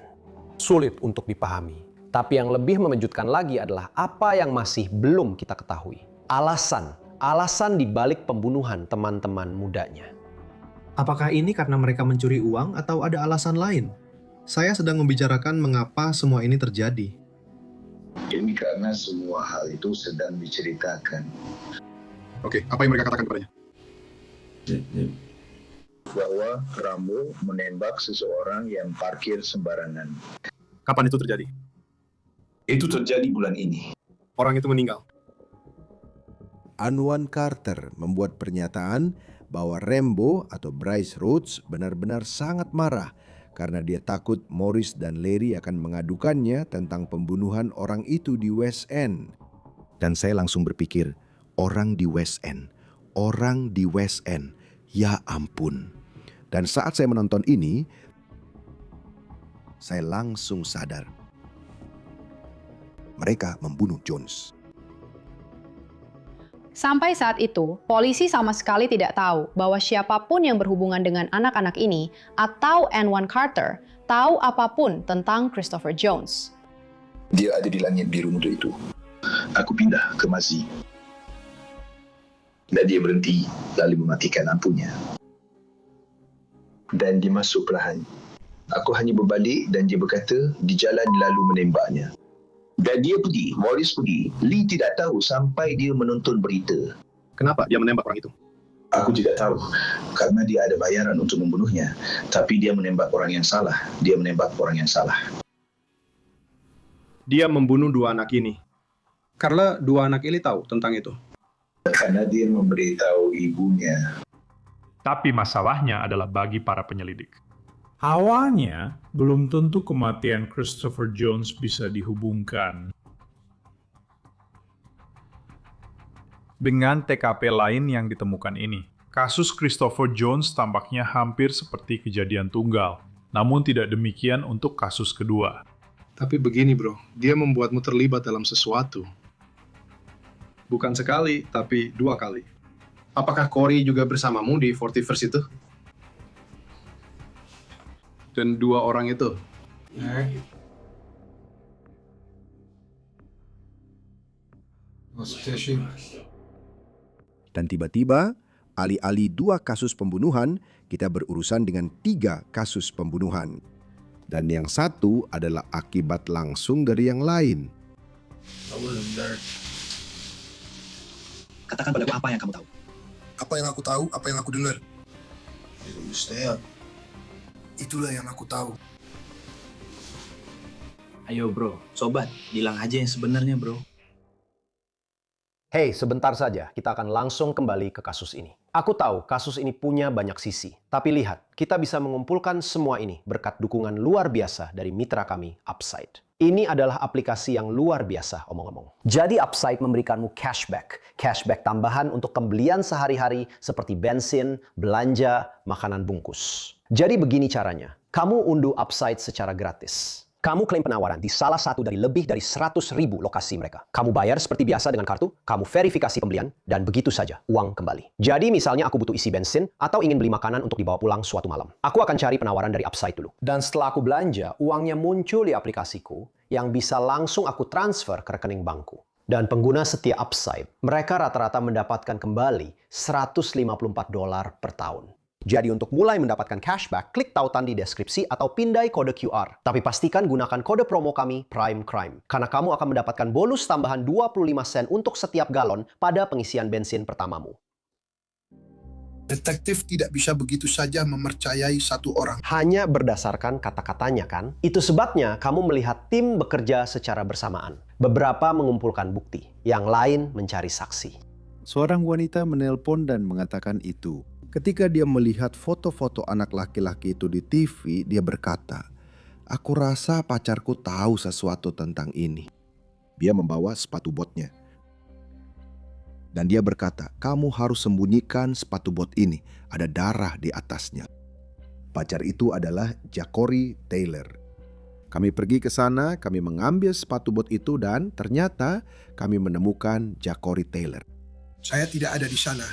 C: Sulit untuk dipahami. Tapi yang lebih mengejutkan lagi adalah apa yang masih belum kita ketahui. Alasan di balik pembunuhan teman-teman mudanya.
O: Apakah ini karena mereka mencuri uang atau ada alasan lain? Saya sedang membicarakan mengapa semua ini terjadi.
L: Ini karena semua hal itu sedang diceritakan.
O: Oke, apa yang mereka katakan kepadanya?
L: Bahwa Rambo menembak seseorang yang parkir sembarangan.
O: Kapan itu terjadi?
L: Itu terjadi bulan ini.
O: Orang itu meninggal.
A: Anwan Carter membuat pernyataan bahwa Rambo atau Bryce Rhodes benar-benar sangat marah karena dia takut Morris dan Larry akan mengadukannya tentang pembunuhan orang itu di West End. Dan saya langsung berpikir, orang di West End, ya ampun. Dan saat saya menonton ini, saya langsung sadar. Mereka membunuh Jones.
F: Sampai saat itu, polisi sama sekali tidak tahu bahwa siapapun yang berhubungan dengan anak-anak ini atau N1 Carter tahu apapun tentang Christopher Jones.
L: Dia ada di langit biru muda itu. Aku pindah ke Mazi. Dan dia berhenti lalu mematikan lampunya. Dan dia masuk perlahan. Aku hanya berbalik dan dia berkata di jalan lalu menembaknya. Dan dia pergi, Morris pergi. Lee tidak tahu sampai dia menonton berita.
O: Kenapa dia menembak orang itu?
L: Aku tidak tahu. Karena dia ada bayaran untuk membunuhnya. Tapi dia menembak orang yang salah. Dia menembak orang yang salah.
O: Dia membunuh dua anak ini. Karena dua anak ini tahu tentang itu.
L: Karena dia memberitahu ibunya.
B: Tapi masalahnya adalah bagi para penyelidik. Awalnya, belum tentu kematian Christopher Jones bisa dihubungkan dengan TKP lain yang ditemukan ini. Kasus Christopher Jones tampaknya hampir seperti kejadian tunggal, namun tidak demikian untuk kasus kedua.
O: Tapi begini bro, dia membuatmu terlibat dalam sesuatu. Bukan sekali, tapi dua kali. Apakah Corey juga bersamamu di 41st itu? Dan dua orang itu?
A: Dan tiba-tiba, alih-alih 2 kasus pembunuhan, kita berurusan dengan 3 kasus pembunuhan. Dan yang satu adalah akibat langsung dari yang lain.
R: Katakan padaku apa yang kamu tahu.
S: Apa yang aku tahu, apa yang aku dengar. Itulah yang aku tahu.
R: Ayo bro, sobat, bilang aja yang sebenarnya bro.
C: Hey, sebentar saja, kita akan langsung kembali ke kasus ini. Aku tahu kasus ini punya banyak sisi, tapi lihat, kita bisa mengumpulkan semua ini berkat dukungan luar biasa dari mitra kami, Upside. Ini adalah aplikasi yang luar biasa, omong-omong. Jadi Upside memberikanmu cashback tambahan untuk pembelian sehari-hari seperti bensin, belanja, makanan bungkus. Jadi begini caranya, kamu unduh Upside secara gratis. Kamu klaim penawaran di salah satu dari lebih dari 100.000 lokasi mereka. Kamu bayar seperti biasa dengan kartu, kamu verifikasi pembelian, dan begitu saja uang kembali. Jadi misalnya aku butuh isi bensin atau ingin beli makanan untuk dibawa pulang suatu malam. Aku akan cari penawaran dari Upside dulu. Dan setelah aku belanja, uangnya muncul di aplikasiku yang bisa langsung aku transfer ke rekening bankku. Dan pengguna setia Upside, mereka rata-rata mendapatkan kembali $154 per tahun. Jadi untuk mulai mendapatkan cashback, klik tautan di deskripsi atau pindai kode QR. Tapi pastikan gunakan kode promo kami Prime Crime, karena kamu akan mendapatkan bonus tambahan 25 sen untuk setiap galon pada pengisian bensin pertamamu.
S: Detektif tidak bisa begitu saja mempercayai satu orang.
C: Hanya berdasarkan kata-katanya kan? Itu sebabnya kamu melihat tim bekerja secara bersamaan. Beberapa mengumpulkan bukti, yang lain mencari saksi.
A: Seorang wanita menelpon dan mengatakan itu. Ketika dia melihat foto-foto anak laki-laki itu di TV, dia berkata, "Aku rasa pacarku tahu sesuatu tentang ini." Dia membawa sepatu botnya. Dan dia berkata, "Kamu harus sembunyikan sepatu bot ini, ada darah di atasnya." Pacar itu adalah Jacori Taylor. Kami pergi ke sana, kami mengambil sepatu bot itu dan ternyata kami menemukan Jacori Taylor.
S: Saya tidak ada di sana.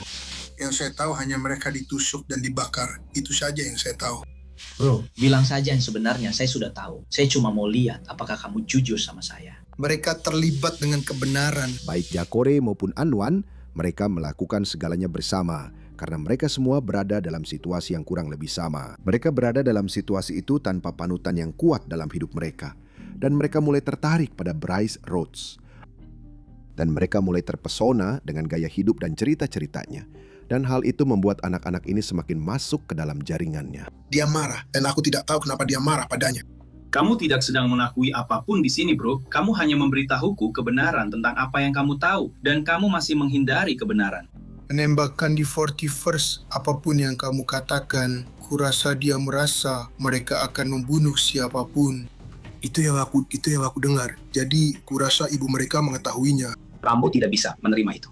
S: Yang saya tahu hanya mereka ditusuk dan dibakar. Itu saja yang saya tahu.
R: Bro, bilang saja yang sebenarnya, saya sudah tahu. Saya cuma mau lihat apakah kamu jujur sama saya.
S: Mereka terlibat dengan kebenaran.
A: Baik Jacori maupun Anwan, mereka melakukan segalanya bersama. Karena mereka semua berada dalam situasi yang kurang lebih sama. Mereka berada dalam situasi itu tanpa panutan yang kuat dalam hidup mereka. Dan mereka mulai tertarik pada Bryce Rhodes. Dan mereka mulai terpesona dengan gaya hidup dan cerita-ceritanya. Dan hal itu membuat anak-anak ini semakin masuk ke dalam jaringannya.
S: Dia marah, dan aku tidak tahu kenapa dia marah padanya.
R: Kamu tidak sedang mengakui apapun di sini, bro. Kamu hanya memberitahuku kebenaran tentang apa yang kamu tahu. Dan kamu masih menghindari kebenaran.
S: Penembakan di 41st, apapun yang kamu katakan, kurasa dia merasa mereka akan membunuh siapapun. Itu yang aku dengar. Jadi, kurasa ibu mereka mengetahuinya.
R: Rambo tidak bisa menerima itu.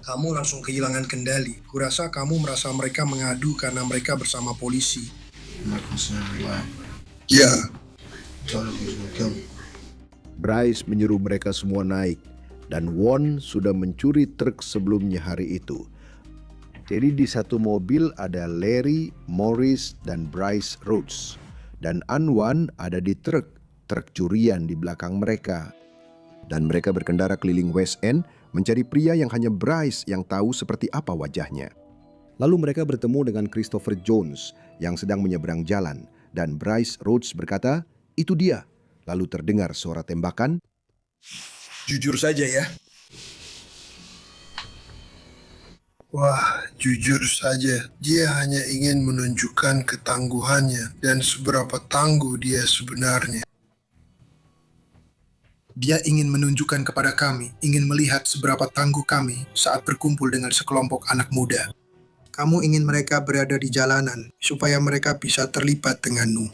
S: Kamu langsung kehilangan kendali. Kurasa kamu merasa mereka mengadu karena mereka bersama polisi. Ya.
A: Bryce menyuruh mereka semua naik. Dan Won sudah mencuri truk sebelumnya hari itu. Jadi di satu mobil ada Larry, Morris, dan Bryce Rhodes. Dan Anwan ada di truk curian di belakang mereka. Dan mereka berkendara keliling West End mencari pria yang hanya Bryce yang tahu seperti apa wajahnya. Lalu mereka bertemu dengan Christopher Jones yang sedang menyeberang jalan. Dan Bryce Rhodes berkata, "Itu dia." Lalu terdengar suara tembakan.
S: Jujur saja ya. Wah, jujur saja. Dia hanya ingin menunjukkan ketangguhannya dan seberapa tangguh dia sebenarnya. Dia ingin menunjukkan kepada kami, ingin melihat seberapa tangguh kami saat berkumpul dengan sekelompok anak muda. Kamu ingin mereka berada di jalanan, supaya mereka bisa terlibat denganmu.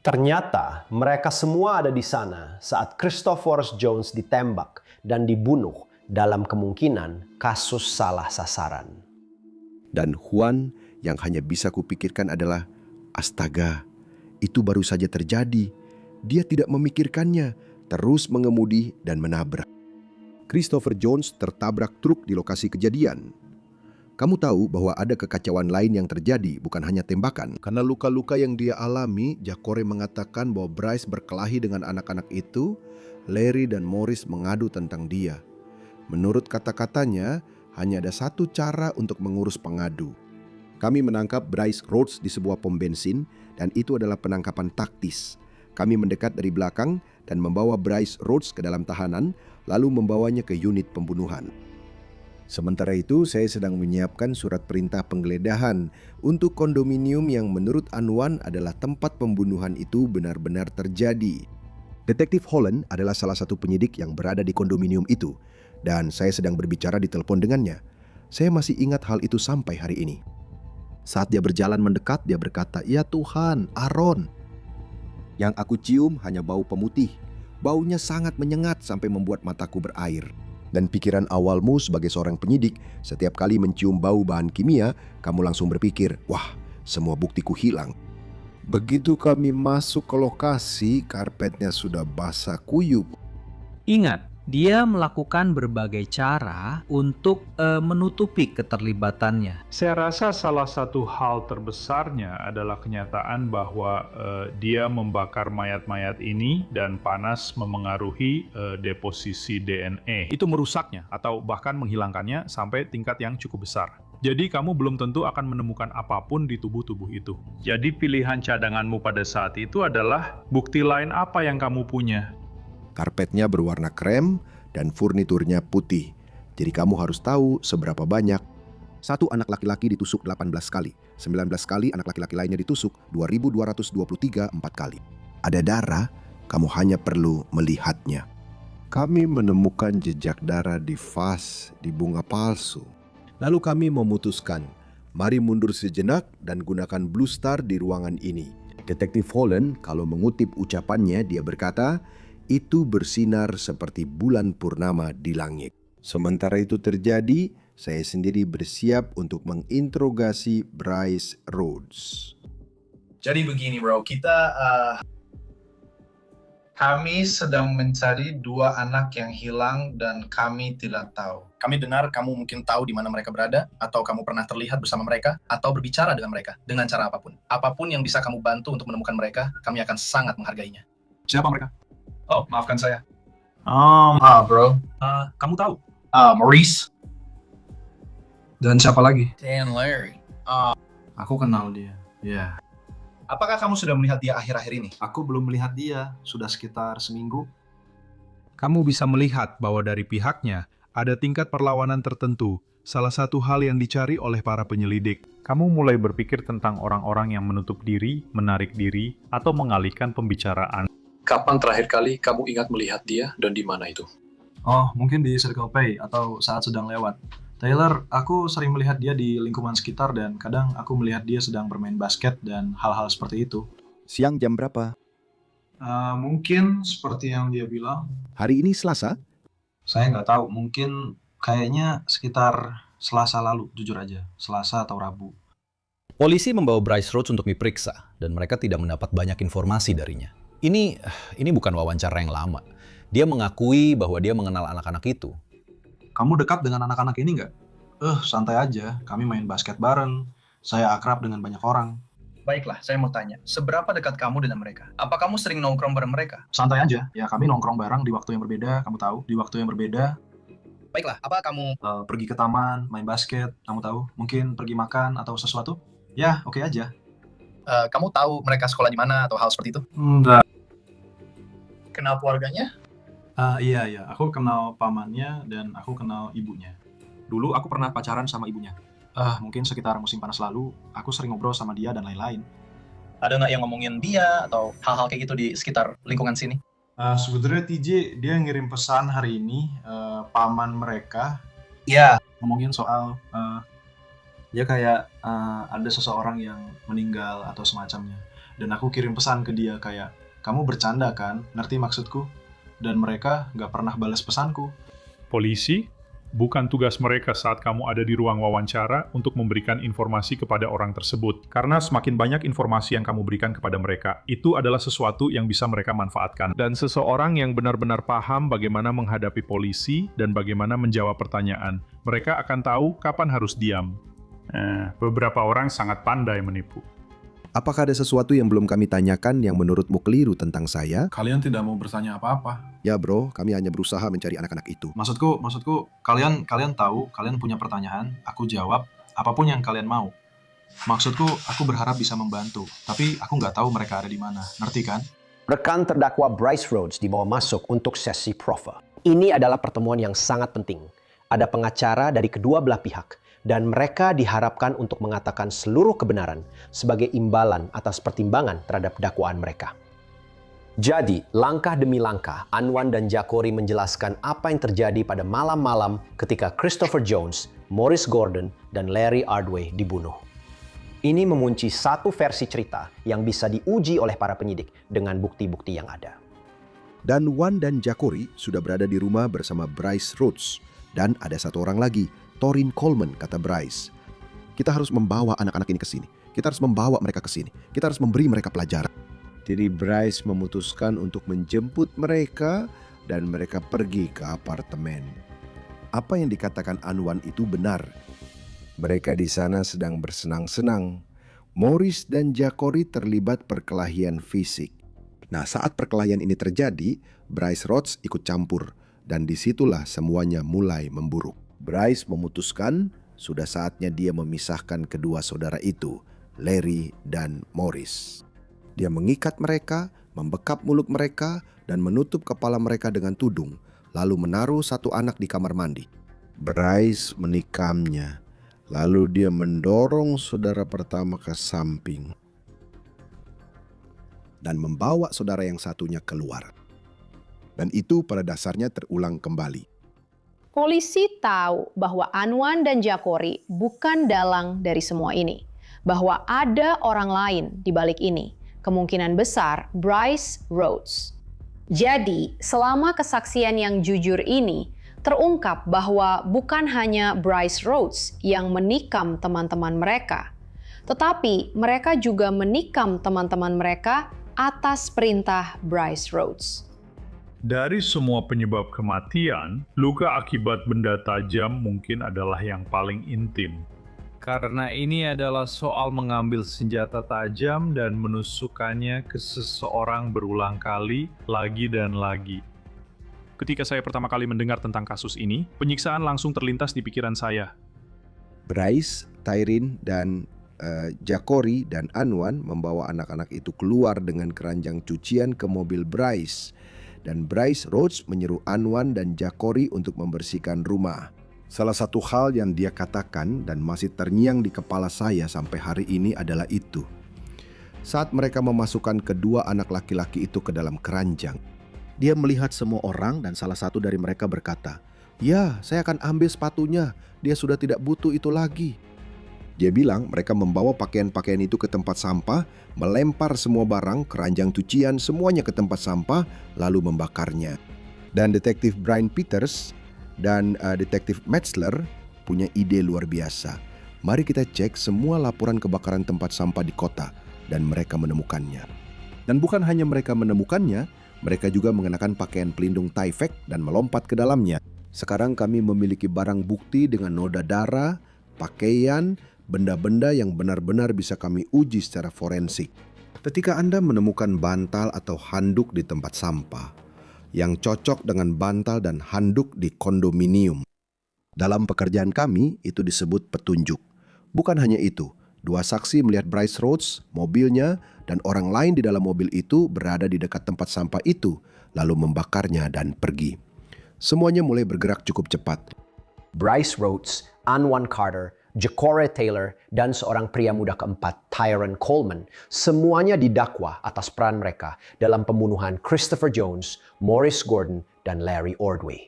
C: Ternyata mereka semua ada di sana saat Christopher Jones ditembak dan dibunuh dalam kemungkinan kasus salah sasaran.
A: Dan Juan yang hanya bisa kupikirkan adalah, astaga, itu baru saja terjadi. Dia tidak memikirkannya, terus mengemudi dan menabrak. Christopher Jones tertabrak truk di lokasi kejadian. Kamu tahu bahwa ada kekacauan lain yang terjadi, bukan hanya tembakan. Karena luka-luka yang dia alami, Jacori mengatakan bahwa Bryce berkelahi dengan anak-anak itu. Larry dan Morris mengadu tentang dia. Menurut kata-katanya, hanya ada satu cara untuk mengurus pengadu. Kami menangkap Bryce Rhodes di sebuah pom bensin, dan itu adalah penangkapan taktis. Kami mendekat dari belakang dan membawa Bryce Rhodes ke dalam tahanan, lalu membawanya ke unit pembunuhan. Sementara itu, saya sedang menyiapkan surat perintah penggeledahan untuk kondominium yang menurut Anwan adalah tempat pembunuhan itu benar-benar terjadi. Detektif Holland adalah salah satu penyidik yang berada di kondominium itu, dan saya sedang berbicara di telepon dengannya. Saya masih ingat hal itu sampai hari ini. Saat dia berjalan mendekat, dia berkata, "Ya Tuhan, Aaron." Yang aku cium hanya bau pemutih. Baunya sangat menyengat sampai membuat mataku berair. Dan pikiran awalmu sebagai seorang penyidik, setiap kali mencium bau bahan kimia, kamu langsung berpikir, wah, semua buktiku hilang.
M: Begitu kami masuk ke lokasi, karpetnya sudah basah kuyup.
E: Ingat, dia melakukan berbagai cara untuk menutupi keterlibatannya.
B: Saya rasa salah satu hal terbesarnya adalah kenyataan bahwa dia membakar mayat-mayat ini dan panas memengaruhi deposisi DNA. Itu merusaknya atau bahkan menghilangkannya sampai tingkat yang cukup besar. Jadi kamu belum tentu akan menemukan apapun di tubuh-tubuh itu. Jadi pilihan cadanganmu pada saat itu adalah bukti lain apa yang kamu punya.
A: Karpetnya berwarna krem dan furniturnya putih. Jadi kamu harus tahu seberapa banyak. Satu anak laki-laki ditusuk 18 kali. 19 kali anak laki-laki lainnya ditusuk 2.223 4 kali. Ada darah, kamu hanya perlu melihatnya. Kami menemukan jejak darah di vas di bunga palsu. Lalu kami memutuskan, mari mundur sejenak dan gunakan Blue Star di ruangan ini. Detektif Holland, kalau mengutip ucapannya, dia berkata, itu bersinar seperti bulan purnama di langit. Sementara itu terjadi, saya sendiri bersiap untuk menginterogasi Bryce Rhodes.
T: Jadi begini bro, kami sedang mencari 2 anak yang hilang dan kami tidak tahu. Kami dengar kamu mungkin tahu di mana mereka berada, atau kamu pernah terlihat bersama mereka, atau berbicara dengan mereka, dengan cara apapun. Apapun yang bisa kamu bantu untuk menemukan mereka, kami akan sangat menghargainya.
R: Siapa mereka?
T: Oh, maafkan saya.
R: Maaf
T: bro.
R: Kamu tahu?
T: Maurice.
R: Dan siapa lagi?
T: Dan Larry.
R: Aku kenal dia. Ya.
T: Apakah kamu sudah melihat dia akhir-akhir ini?
R: Aku belum melihat dia, sudah sekitar seminggu.
B: Kamu bisa melihat bahwa dari pihaknya ada tingkat perlawanan tertentu, salah satu hal yang dicari oleh para penyelidik. Kamu mulai berpikir tentang orang-orang yang menutup diri, menarik diri, atau mengalihkan pembicaraan.
P: Kapan terakhir kali kamu ingat melihat dia dan di mana itu?
R: Oh, mungkin di Circle Pay atau saat sedang lewat. Taylor, aku sering melihat dia di lingkungan sekitar dan kadang aku melihat dia sedang bermain basket dan hal-hal seperti itu.
A: Siang jam berapa?
R: Mungkin seperti yang dia bilang.
A: Hari ini Selasa?
R: Saya nggak tahu, mungkin kayaknya sekitar Selasa lalu, jujur aja. Selasa atau Rabu.
J: Polisi membawa Bryce Rhodes untuk diperiksa dan mereka tidak mendapat banyak informasi darinya. Ini bukan wawancara yang lama. Dia mengakui bahwa dia mengenal anak-anak itu.
R: Kamu dekat dengan anak-anak ini nggak? Santai aja. Kami main basket bareng. Saya akrab dengan banyak orang.
T: Baiklah, saya mau tanya. Seberapa dekat kamu dengan mereka? Apa kamu sering nongkrong bareng mereka?
R: Santai aja. Ya, kami nongkrong bareng di waktu yang berbeda. Kamu tahu, di waktu yang berbeda.
T: Baiklah, apa kamu...
R: pergi ke taman, main basket. Kamu tahu, mungkin pergi makan atau sesuatu. Ya, oke aja.
T: Kamu tahu mereka sekolah di mana atau hal seperti itu?
R: Enggak.
T: Kenal keluarganya?
R: Iya. Aku kenal pamannya dan aku kenal ibunya. Dulu aku pernah pacaran sama ibunya. Mungkin sekitar musim panas lalu, aku sering ngobrol sama dia dan lain-lain.
T: Ada nggak yang ngomongin dia atau hal-hal kayak gitu di sekitar lingkungan sini?
R: Sebetulnya TJ, dia ngirim pesan hari ini, paman mereka.
T: Ya.
R: Ngomongin soal, dia kayak ada seseorang yang meninggal atau semacamnya. Dan aku kirim pesan ke dia kayak, kamu bercanda kan? Ngerti maksudku? Dan mereka nggak pernah balas pesanku.
B: Polisi, bukan tugas mereka saat kamu ada di ruang wawancara untuk memberikan informasi kepada orang tersebut. Karena semakin banyak informasi yang kamu berikan kepada mereka, itu adalah sesuatu yang bisa mereka manfaatkan. Dan seseorang yang benar-benar paham bagaimana menghadapi polisi dan bagaimana menjawab pertanyaan, mereka akan tahu kapan harus diam. Beberapa orang sangat pandai menipu.
A: Apakah ada sesuatu yang belum kami tanyakan yang menurutmu keliru tentang saya?
R: Kalian tidak mau bertanya apa-apa.
A: Ya bro, kami hanya berusaha mencari anak-anak itu.
R: Maksudku, kalian tahu, kalian punya pertanyaan, aku jawab, apapun yang kalian mau. Maksudku, aku berharap bisa membantu, tapi aku nggak tahu mereka ada di mana, ngerti kan?
C: Rekan terdakwa Bryce Rhodes dibawa masuk untuk sesi profa. Ini adalah pertemuan yang sangat penting. Ada pengacara dari kedua belah pihak, dan mereka diharapkan untuk mengatakan seluruh kebenaran sebagai imbalan atas pertimbangan terhadap dakwaan mereka. Jadi, langkah demi langkah, Anwan dan Jacori menjelaskan apa yang terjadi pada malam-malam ketika Christopher Jones, Maurice Gordon, dan Larry Ardway dibunuh. Ini mengunci satu versi cerita yang bisa diuji oleh para penyidik dengan bukti-bukti yang ada.
A: Dan Wan dan Jacori sudah berada di rumah bersama Bryce Rhodes. Dan ada satu orang lagi, Torin Coleman, kata Bryce. Kita harus membawa anak-anak ini ke sini. Kita harus membawa mereka ke sini. Kita harus memberi mereka pelajaran. Jadi Bryce memutuskan untuk menjemput mereka dan mereka pergi ke apartemen. Apa yang dikatakan Anwan itu benar. Mereka di sana sedang bersenang-senang. Morris dan Jacory terlibat perkelahian fisik. Nah, saat perkelahian ini terjadi, Bryce Rhodes ikut campur dan disitulah semuanya mulai memburuk. Bryce memutuskan sudah saatnya dia memisahkan kedua saudara itu, Larry dan Morris. Dia mengikat mereka, membekap mulut mereka, dan menutup kepala mereka dengan tudung, lalu menaruh satu anak di kamar mandi. Bryce menikamnya, lalu dia mendorong saudara pertama ke samping dan membawa saudara yang satunya keluar. Dan itu pada dasarnya terulang kembali.
F: Polisi tahu bahwa Anwan dan Jacory bukan dalang dari semua ini, bahwa ada orang lain di balik ini, kemungkinan besar Bryce Rhodes. Jadi, selama kesaksian yang jujur ini, terungkap bahwa bukan hanya Bryce Rhodes yang menikam teman-teman mereka, tetapi mereka juga menikam teman-teman mereka atas perintah Bryce Rhodes.
B: Dari semua penyebab kematian, luka akibat benda tajam mungkin adalah yang paling intim.
E: Karena ini adalah soal mengambil senjata tajam dan menusukkannya ke seseorang berulang kali, lagi dan lagi.
B: Ketika saya pertama kali mendengar tentang kasus ini, penyiksaan langsung terlintas di pikiran saya.
A: Bryce, Tyreen, dan Jacory dan Anwan membawa anak-anak itu keluar dengan keranjang cucian ke mobil Bryce. Dan Bryce Rhodes menyuruh Anwan dan Jacory untuk membersihkan rumah. Salah satu hal yang dia katakan dan masih terngiang di kepala saya sampai hari ini adalah itu. Saat mereka memasukkan kedua anak laki-laki itu ke dalam keranjang, dia melihat semua orang dan salah satu dari mereka berkata, "Ya, saya akan ambil sepatunya, dia sudah tidak butuh itu lagi." Dia bilang mereka membawa pakaian-pakaian itu ke tempat sampah, melempar semua barang, keranjang cucian, semuanya ke tempat sampah, lalu membakarnya. Dan detektif Brian Peters dan detektif Metzler punya ide luar biasa. Mari kita cek semua laporan kebakaran tempat sampah di kota, dan mereka menemukannya. Dan bukan hanya mereka menemukannya, mereka juga mengenakan pakaian pelindung Tyvek dan melompat ke dalamnya. Sekarang kami memiliki barang bukti dengan noda darah, pakaian, benda-benda yang benar-benar bisa kami uji secara forensik. Ketika Anda menemukan bantal atau handuk di tempat sampah yang cocok dengan bantal dan handuk di kondominium, dalam pekerjaan kami itu disebut petunjuk. Bukan hanya itu, dua saksi melihat Bryce Rhodes, mobilnya, dan orang lain di dalam mobil itu berada di dekat tempat sampah itu, lalu membakarnya dan pergi. Semuanya mulai bergerak cukup cepat.
C: Bryce Rhodes, Anwan Carter, Jacory Taylor, dan seorang pria muda keempat, Tyrone Coleman, semuanya didakwa atas peran mereka dalam pembunuhan Christopher Jones, Morris Gordon, dan Larry Ordway.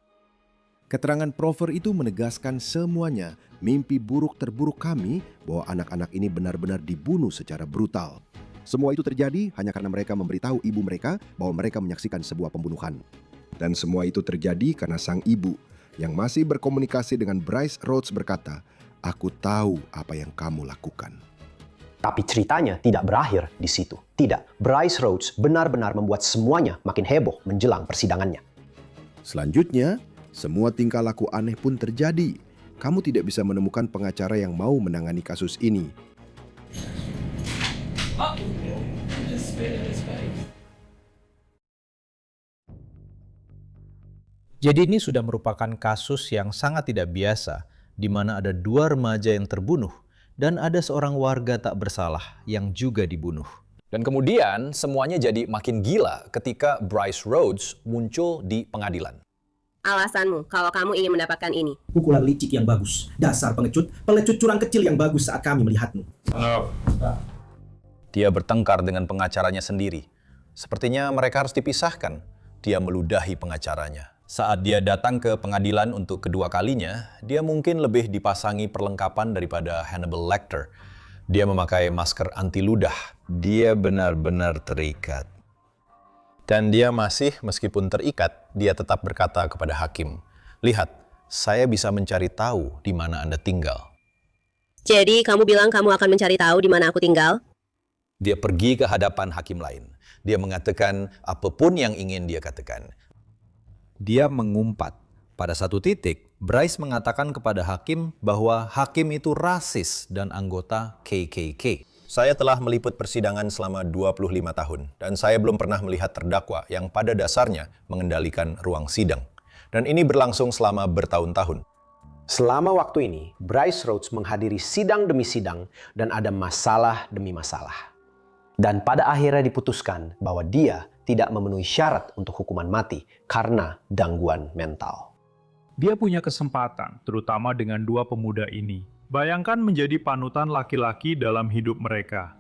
A: Keterangan Prover itu menegaskan semuanya mimpi buruk terburuk kami bahwa anak-anak ini benar-benar dibunuh secara brutal. Semua itu terjadi hanya karena mereka memberitahu ibu mereka bahwa mereka menyaksikan sebuah pembunuhan. Dan semua itu terjadi karena sang ibu yang masih berkomunikasi dengan Bryce Rhodes berkata, "Aku tahu apa yang kamu lakukan."
C: Tapi ceritanya tidak berakhir di situ. Tidak, Bryce Rhodes benar-benar membuat semuanya makin heboh menjelang persidangannya.
A: Selanjutnya, semua tingkah laku aneh pun terjadi. Kamu tidak bisa menemukan pengacara yang mau menangani kasus ini.
J: Jadi ini sudah merupakan kasus yang sangat tidak biasa, di mana ada dua remaja yang terbunuh dan ada seorang warga tak bersalah yang juga dibunuh.
H: Dan kemudian semuanya jadi makin gila ketika Bryce Rhodes muncul di pengadilan.
U: Alasanmu kalau kamu ingin mendapatkan ini?
V: Pukulan licik yang bagus. Dasar pengecut curang kecil yang bagus saat kami melihatmu.
H: Dia bertengkar dengan pengacaranya sendiri. Sepertinya mereka harus dipisahkan. Dia meludahi pengacaranya. Saat dia datang ke pengadilan untuk kedua kalinya, dia mungkin lebih dipasangi perlengkapan daripada Hannibal Lecter. Dia memakai masker anti ludah.
G: Dia benar-benar terikat. Dan dia masih, meskipun terikat, dia tetap berkata kepada hakim, "Lihat, saya bisa mencari tahu di mana Anda tinggal."
U: Jadi kamu bilang kamu akan mencari tahu di mana aku tinggal?
H: Dia pergi ke hadapan hakim lain. Dia mengatakan apapun yang ingin dia katakan. Dia mengumpat. Pada satu titik, Bryce mengatakan kepada hakim bahwa hakim itu rasis dan anggota KKK. Saya telah meliput persidangan selama 25 tahun dan saya belum pernah melihat terdakwa yang pada dasarnya mengendalikan ruang sidang. Dan ini berlangsung selama bertahun-tahun.
C: Selama waktu ini, Bryce Rhodes menghadiri sidang demi sidang dan ada masalah demi masalah. Dan pada akhirnya diputuskan bahwa dia tidak memenuhi syarat untuk hukuman mati karena gangguan mental.
B: Dia punya kesempatan, terutama dengan dua pemuda ini. Bayangkan menjadi panutan laki-laki dalam hidup mereka.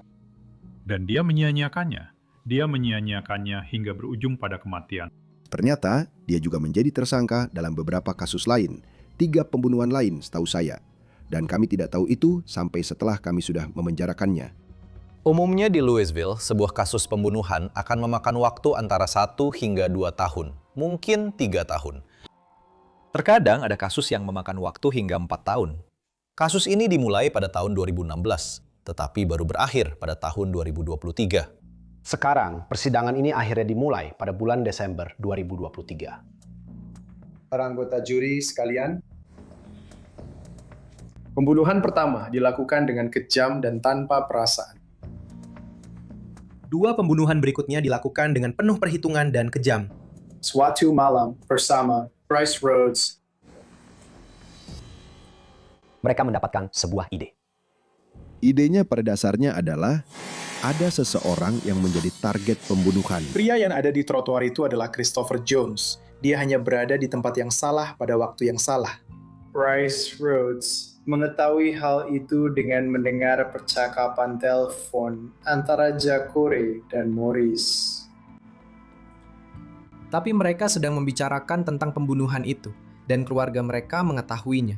B: Dan dia menyia-nyiakannya. Dia menyia-nyiakannya hingga berujung pada kematian.
A: Ternyata, dia juga menjadi tersangka dalam beberapa kasus lain. 3 pembunuhan lain setahu saya. Dan kami tidak tahu itu sampai setelah kami sudah memenjarakannya.
H: Umumnya di Louisville, sebuah kasus pembunuhan akan memakan waktu antara 1 hingga 2 tahun. Mungkin 3 tahun. Terkadang ada kasus yang memakan waktu hingga 4 tahun. Kasus ini dimulai pada tahun 2016, tetapi baru berakhir pada tahun 2023.
C: Sekarang, persidangan ini akhirnya dimulai pada bulan Desember 2023.
D: Para anggota juri sekalian, pembunuhan pertama dilakukan dengan kejam dan tanpa perasaan.
V: 2 pembunuhan berikutnya dilakukan dengan penuh perhitungan dan kejam.
D: Suatu malam bersama Bryce Rhodes,
C: mereka mendapatkan sebuah ide.
A: Idenya pada dasarnya adalah ada seseorang yang menjadi target pembunuhan.
D: Pria yang ada di trotoar itu adalah Christopher Jones. Dia hanya berada di tempat yang salah pada waktu yang salah. Bryce Rhodes mengetahui hal itu dengan mendengar percakapan telepon antara Jacore dan Morris.
V: Tapi mereka sedang membicarakan tentang pembunuhan itu, dan keluarga mereka mengetahuinya.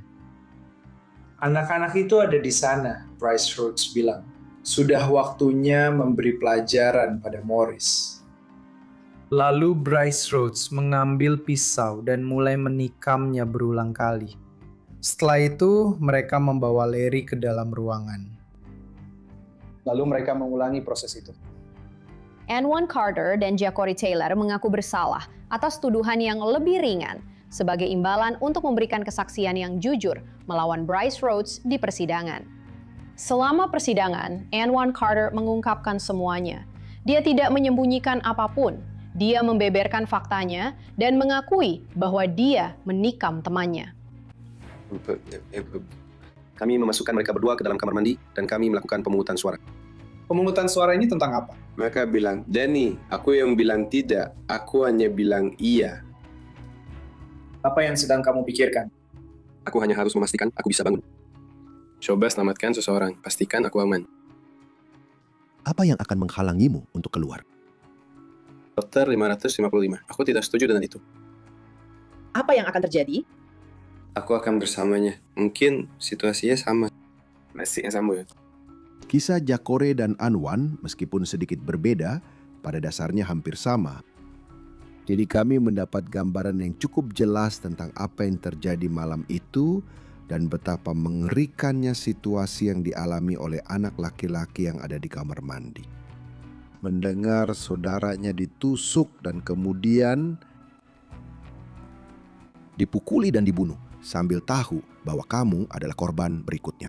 D: Anak-anak itu ada di sana, Bryce Rhodes bilang. Sudah waktunya memberi pelajaran pada Morris. Lalu Bryce Rhodes mengambil pisau dan mulai menikamnya berulang kali. Setelah itu, mereka membawa Larry ke dalam ruangan. Lalu mereka mengulangi proses itu.
F: Anwan Carter dan Jacore Taylor mengaku bersalah atas tuduhan yang lebih ringan sebagai imbalan untuk memberikan kesaksian yang jujur melawan Bryce Rhodes di persidangan. Selama persidangan, Anwan Carter mengungkapkan semuanya. Dia tidak menyembunyikan apapun. Dia membeberkan faktanya dan mengakui bahwa dia menikam temannya.
I: Kami memasukkan mereka berdua ke dalam kamar mandi dan kami melakukan pemungutan suara.
D: Pemungutan suara ini tentang apa?
I: Mereka bilang, Danny, aku yang bilang tidak, aku hanya bilang iya.
D: Apa yang sedang kamu pikirkan?
I: Aku hanya harus memastikan aku bisa bangun. Coba selamatkan seseorang, pastikan aku aman.
A: Apa yang akan menghalangimu untuk keluar?
I: Dokter 555, aku tidak setuju dengan itu.
W: Apa yang akan terjadi?
I: Aku akan bersamanya. Mungkin situasinya sama. Masih sama ya.
A: Kisah Jacore dan Anwan, meskipun sedikit berbeda, pada dasarnya hampir sama. Jadi kami mendapat gambaran yang cukup jelas tentang apa yang terjadi malam itu dan betapa mengerikannya situasi yang dialami oleh anak laki-laki yang ada di kamar mandi. Mendengar saudaranya ditusuk dan kemudian dipukuli dan dibunuh sambil tahu bahwa kamu adalah korban berikutnya.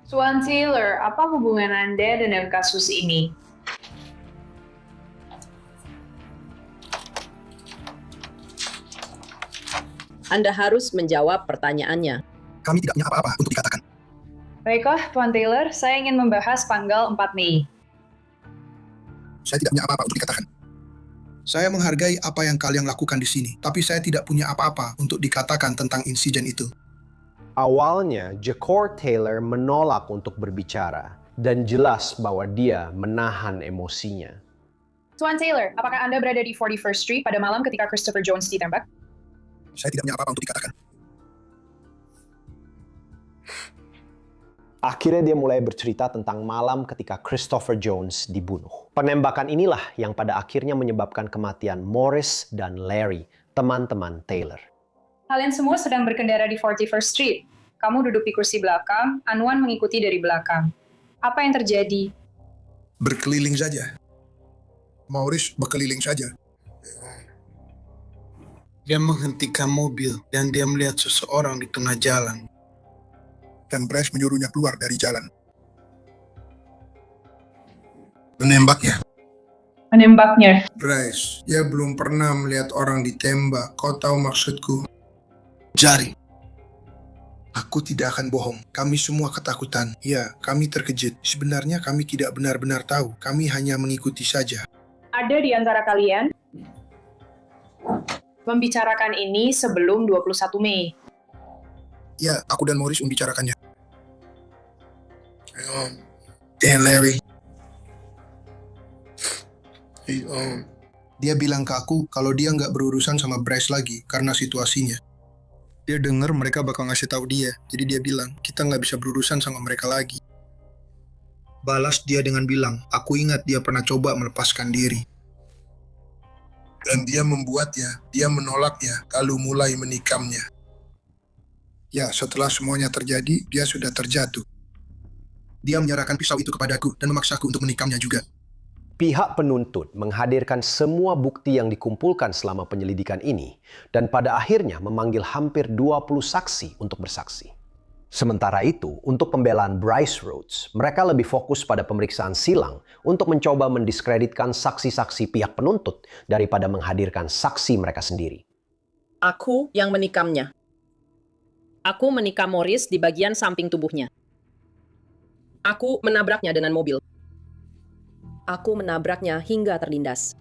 X: Tuan Taylor, apa hubungan Anda dengan kasus ini?
W: Anda harus menjawab pertanyaannya.
V: Kami tidak punya apa-apa untuk dikatakan.
X: Baiklah, Tuan Taylor, saya ingin membahas tanggal 4 Mei.
V: Saya tidak punya apa-apa untuk dikatakan. Saya menghargai apa yang kalian lakukan di sini, tapi saya tidak punya apa-apa untuk dikatakan tentang insiden itu.
C: Awalnya, Jacore Taylor menolak untuk berbicara dan jelas bahwa dia menahan emosinya.
X: Tuan Taylor, apakah Anda berada di 41st Street pada malam ketika Christopher Jones ditembak?
V: Saya tidak punya apa-apa untuk dikatakan.
C: Akhirnya dia mulai bercerita tentang malam ketika Christopher Jones dibunuh. Penembakan inilah yang pada akhirnya menyebabkan kematian Morris dan Larry, teman-teman Taylor.
X: Kalian semua sedang berkendara di 41st Street. Kamu duduk di kursi belakang, Anwan mengikuti dari belakang. Apa yang terjadi?
V: Berkeliling saja. Maurice berkeliling saja. Dia menghentikan mobil dan dia melihat seseorang di tengah jalan. Dan Bryce menyuruhnya keluar dari jalan. Menembaknya.
X: Menembaknya.
V: Bryce, dia belum pernah melihat orang ditembak. Kau tahu maksudku? Jari. Aku tidak akan bohong. Kami semua ketakutan. Ya, kami terkejut. Sebenarnya kami tidak benar-benar tahu. Kami hanya mengikuti saja.
X: Ada di antara kalian membicarakan ini sebelum 21 Mei.
V: Ya, aku dan Maurice membicarakannya. Dan Larry. Dia bilang ke aku kalau dia nggak berurusan sama Bryce lagi karena situasinya. Dia dengar mereka bakal ngasih tahu dia, jadi dia bilang, kita nggak bisa berurusan sama mereka lagi. Balas dia dengan bilang, aku ingat dia pernah coba melepaskan diri. Dan dia membuatnya, dia menolaknya, lalu mulai menikamnya. Ya, setelah semuanya terjadi, dia sudah terjatuh. Dia menyerahkan pisau itu kepadaku dan memaksaku untuk menikamnya juga.
C: Pihak penuntut menghadirkan semua bukti yang dikumpulkan selama penyelidikan ini dan pada akhirnya memanggil hampir 20 saksi untuk bersaksi. Sementara itu, untuk pembelaan Bryce Rhodes, mereka lebih fokus pada pemeriksaan silang untuk mencoba mendiskreditkan saksi-saksi pihak penuntut daripada menghadirkan saksi mereka sendiri.
W: Aku yang menikamnya. Aku menikam Maurice di bagian samping tubuhnya. Aku menabraknya dengan mobil. Aku menabraknya hingga terlindas.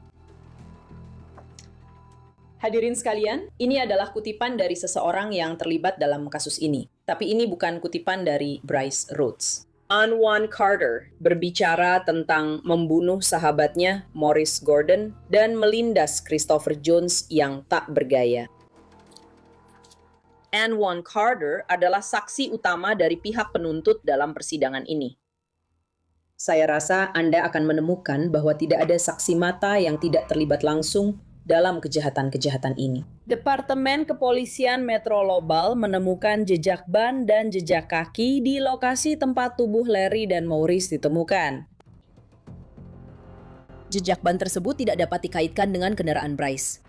W: Hadirin sekalian, ini adalah kutipan dari seseorang yang terlibat dalam kasus ini. Tapi ini bukan kutipan dari Bryce Rhodes. Anwan Carter berbicara tentang membunuh sahabatnya Maurice Gordon dan melindas Christopher Jones yang tak bergaya. Anwan Carter adalah saksi utama dari pihak penuntut dalam persidangan ini. Saya rasa Anda akan menemukan bahwa tidak ada saksi mata yang tidak terlibat langsung dalam kejahatan-kejahatan ini. Departemen Kepolisian Metro Lobal menemukan jejak ban dan jejak kaki di lokasi tempat tubuh Larry dan Maurice ditemukan. Jejak ban tersebut tidak dapat dikaitkan dengan kendaraan Bryce.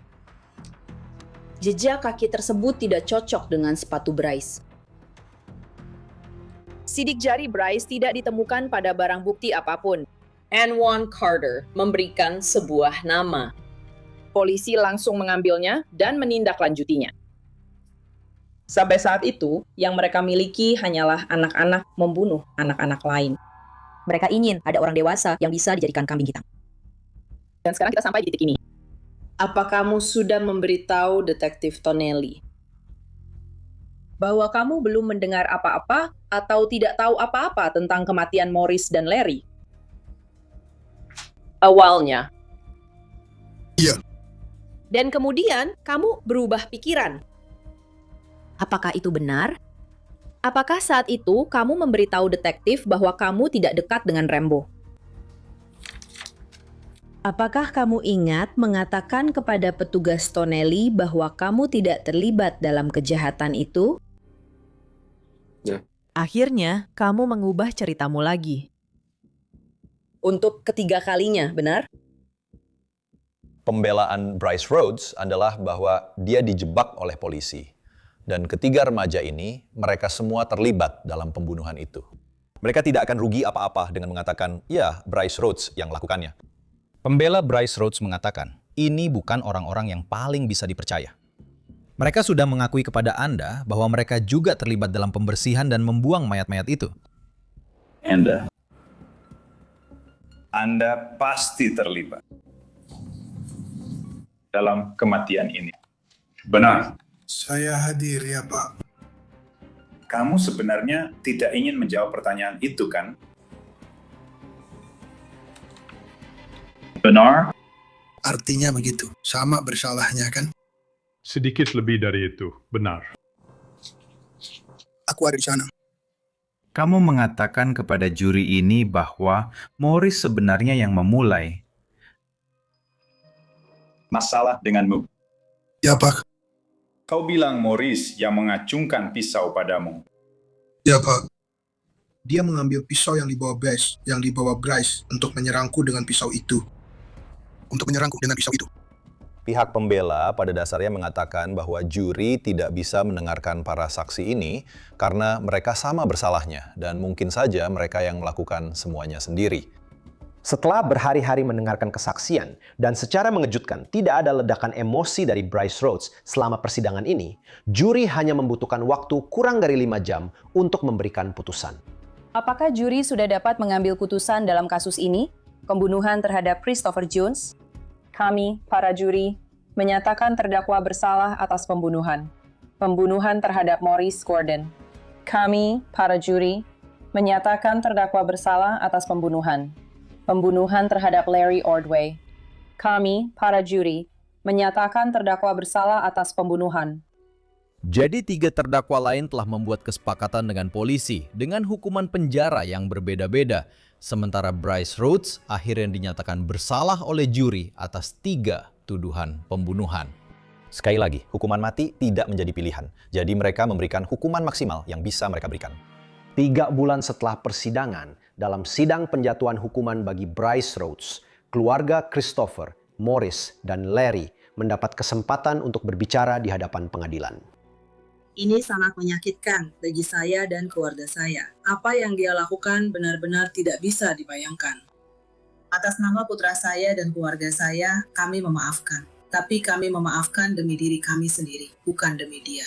W: Jejak kaki tersebut tidak cocok dengan sepatu Bryce. Sidik jari Bryce tidak ditemukan pada barang bukti apapun. Anwan Carter memberikan sebuah nama. Polisi langsung mengambilnya dan menindaklanjutinya. Sampai saat itu, yang mereka miliki hanyalah anak-anak membunuh anak-anak lain. Mereka ingin ada orang dewasa yang bisa dijadikan kambing hitam. Dan sekarang kita sampai di titik ini. Apa kamu sudah memberitahu Detektif Tonelli bahwa kamu belum mendengar apa-apa atau tidak tahu apa-apa tentang kematian Maurice dan Larry? Awalnya.
V: Iya.
W: Dan kemudian kamu berubah pikiran. Apakah itu benar? Apakah saat itu kamu memberitahu detektif bahwa kamu tidak dekat dengan Rambo? Apakah kamu ingat mengatakan kepada petugas Tonelli bahwa kamu tidak terlibat dalam kejahatan itu?
I: Ya.
W: Akhirnya, kamu mengubah ceritamu lagi. Untuk ketiga kalinya, benar?
H: Pembelaan Bryce Rhodes adalah bahwa dia dijebak oleh polisi. Dan ketiga remaja ini, mereka semua terlibat dalam pembunuhan itu. Mereka tidak akan rugi apa-apa dengan mengatakan, ya, Bryce Rhodes yang lakukannya.
E: Pembela Bryce Rhodes mengatakan, ini bukan orang-orang yang paling bisa dipercaya. Mereka sudah mengakui kepada Anda bahwa mereka juga terlibat dalam pembersihan dan membuang mayat-mayat itu.
B: Anda pasti terlibat dalam kematian ini. Benar.
V: Saya hadir ya, Pak.
B: Kamu sebenarnya tidak ingin menjawab pertanyaan itu, kan? Benar?
V: Artinya begitu. Sama bersalahnya, kan?
B: Sedikit lebih dari itu, benar.
V: Aku ada di sana.
K: Kamu mengatakan kepada juri ini bahwa Maurice sebenarnya yang memulai.
B: Masalah denganmu.
V: Ya, Pak.
B: Kau bilang Maurice yang mengacungkan pisau padamu.
S: Ya, Pak. Dia mengambil pisau yang dibawa Bryce untuk menyerangku dengan pisau itu.
H: Pihak pembela pada dasarnya mengatakan bahwa juri tidak bisa mendengarkan para saksi ini karena mereka sama bersalahnya dan mungkin saja mereka yang melakukan semuanya sendiri.
C: Setelah berhari-hari mendengarkan kesaksian dan secara mengejutkan tidak ada ledakan emosi dari Bryce Rhodes selama persidangan ini, juri hanya membutuhkan waktu kurang dari 5 jam untuk memberikan putusan.
L: Apakah juri sudah dapat mengambil putusan dalam kasus ini? Pembunuhan terhadap Christopher Jones? Kami, para juri, menyatakan terdakwa bersalah atas pembunuhan. Pembunuhan terhadap Maurice Gordon. Kami, para juri, menyatakan terdakwa bersalah atas pembunuhan. Pembunuhan terhadap Larry Ordway. Kami, para juri, menyatakan terdakwa bersalah atas pembunuhan.
E: Jadi 3 terdakwa lain telah membuat kesepakatan dengan polisi dengan hukuman penjara yang berbeda-beda. Sementara Bryce Rhodes akhirnya dinyatakan bersalah oleh juri atas 3 tuduhan pembunuhan.
H: Sekali lagi, hukuman mati tidak menjadi pilihan. Jadi mereka memberikan hukuman maksimal yang bisa mereka berikan.
C: 3 bulan setelah persidangan, dalam sidang penjatuhan hukuman bagi Bryce Rhodes, keluarga Christopher, Maurice, dan Larry mendapat kesempatan untuk berbicara di hadapan pengadilan.
N: Ini sangat menyakitkan bagi saya dan keluarga saya. Apa yang dia lakukan benar-benar tidak bisa dibayangkan. Atas nama putra saya dan keluarga saya, kami memaafkan. Tapi kami memaafkan demi diri kami sendiri, bukan demi dia.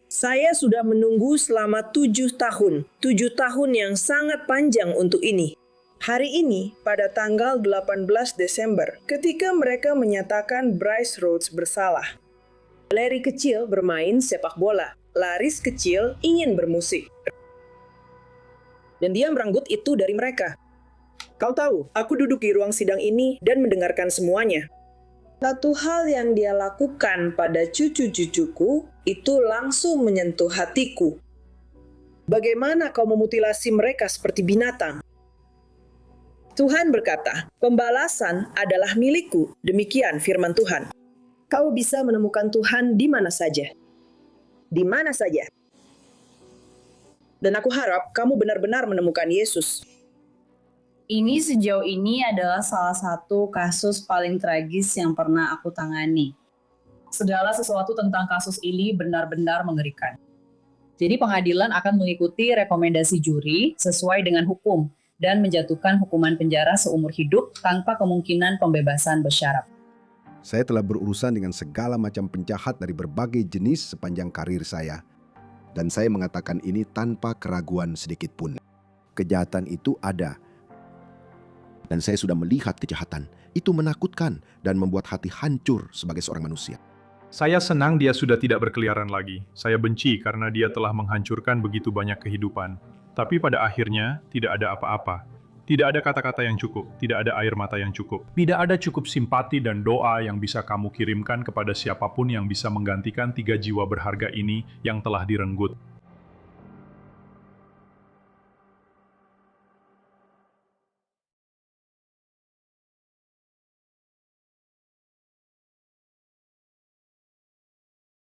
O: Saya sudah menunggu selama 7 tahun. 7 tahun yang sangat panjang untuk ini. Hari ini, pada tanggal 18 Desember, ketika mereka menyatakan Bryce Rhodes bersalah. Larry kecil bermain sepak bola. Laris kecil ingin bermusik. Dan dia merenggut itu dari mereka. Kau tahu, aku duduk di ruang sidang ini dan mendengarkan semuanya. Satu hal yang dia lakukan pada cucu-cucuku itu langsung menyentuh hatiku. Bagaimana kau memutilasi mereka seperti binatang? Tuhan berkata, pembalasan adalah milikku. Demikian firman Tuhan. Kau bisa menemukan Tuhan di mana saja. Di mana saja. Dan aku harap kamu benar-benar menemukan Yesus.
N: Ini sejauh ini adalah salah satu kasus paling tragis yang pernah aku tangani.
W: Segala sesuatu tentang kasus ini benar-benar mengerikan. Jadi pengadilan akan mengikuti rekomendasi juri sesuai dengan hukum dan menjatuhkan hukuman penjara seumur hidup tanpa kemungkinan pembebasan bersyarat.
A: Saya telah berurusan dengan segala macam penjahat dari berbagai jenis sepanjang karir saya. Dan saya mengatakan ini tanpa keraguan sedikit pun. Kejahatan itu ada. Dan saya sudah melihat kejahatan. Itu menakutkan dan membuat hati hancur sebagai seorang manusia.
B: Saya senang dia sudah tidak berkeliaran lagi. Saya benci karena dia telah menghancurkan begitu banyak kehidupan. Tapi pada akhirnya tidak ada apa-apa. Tidak ada kata-kata yang cukup, tidak ada air mata yang cukup. Tidak ada cukup simpati dan doa yang bisa kamu kirimkan kepada siapapun yang bisa menggantikan 3 jiwa berharga ini yang telah direnggut.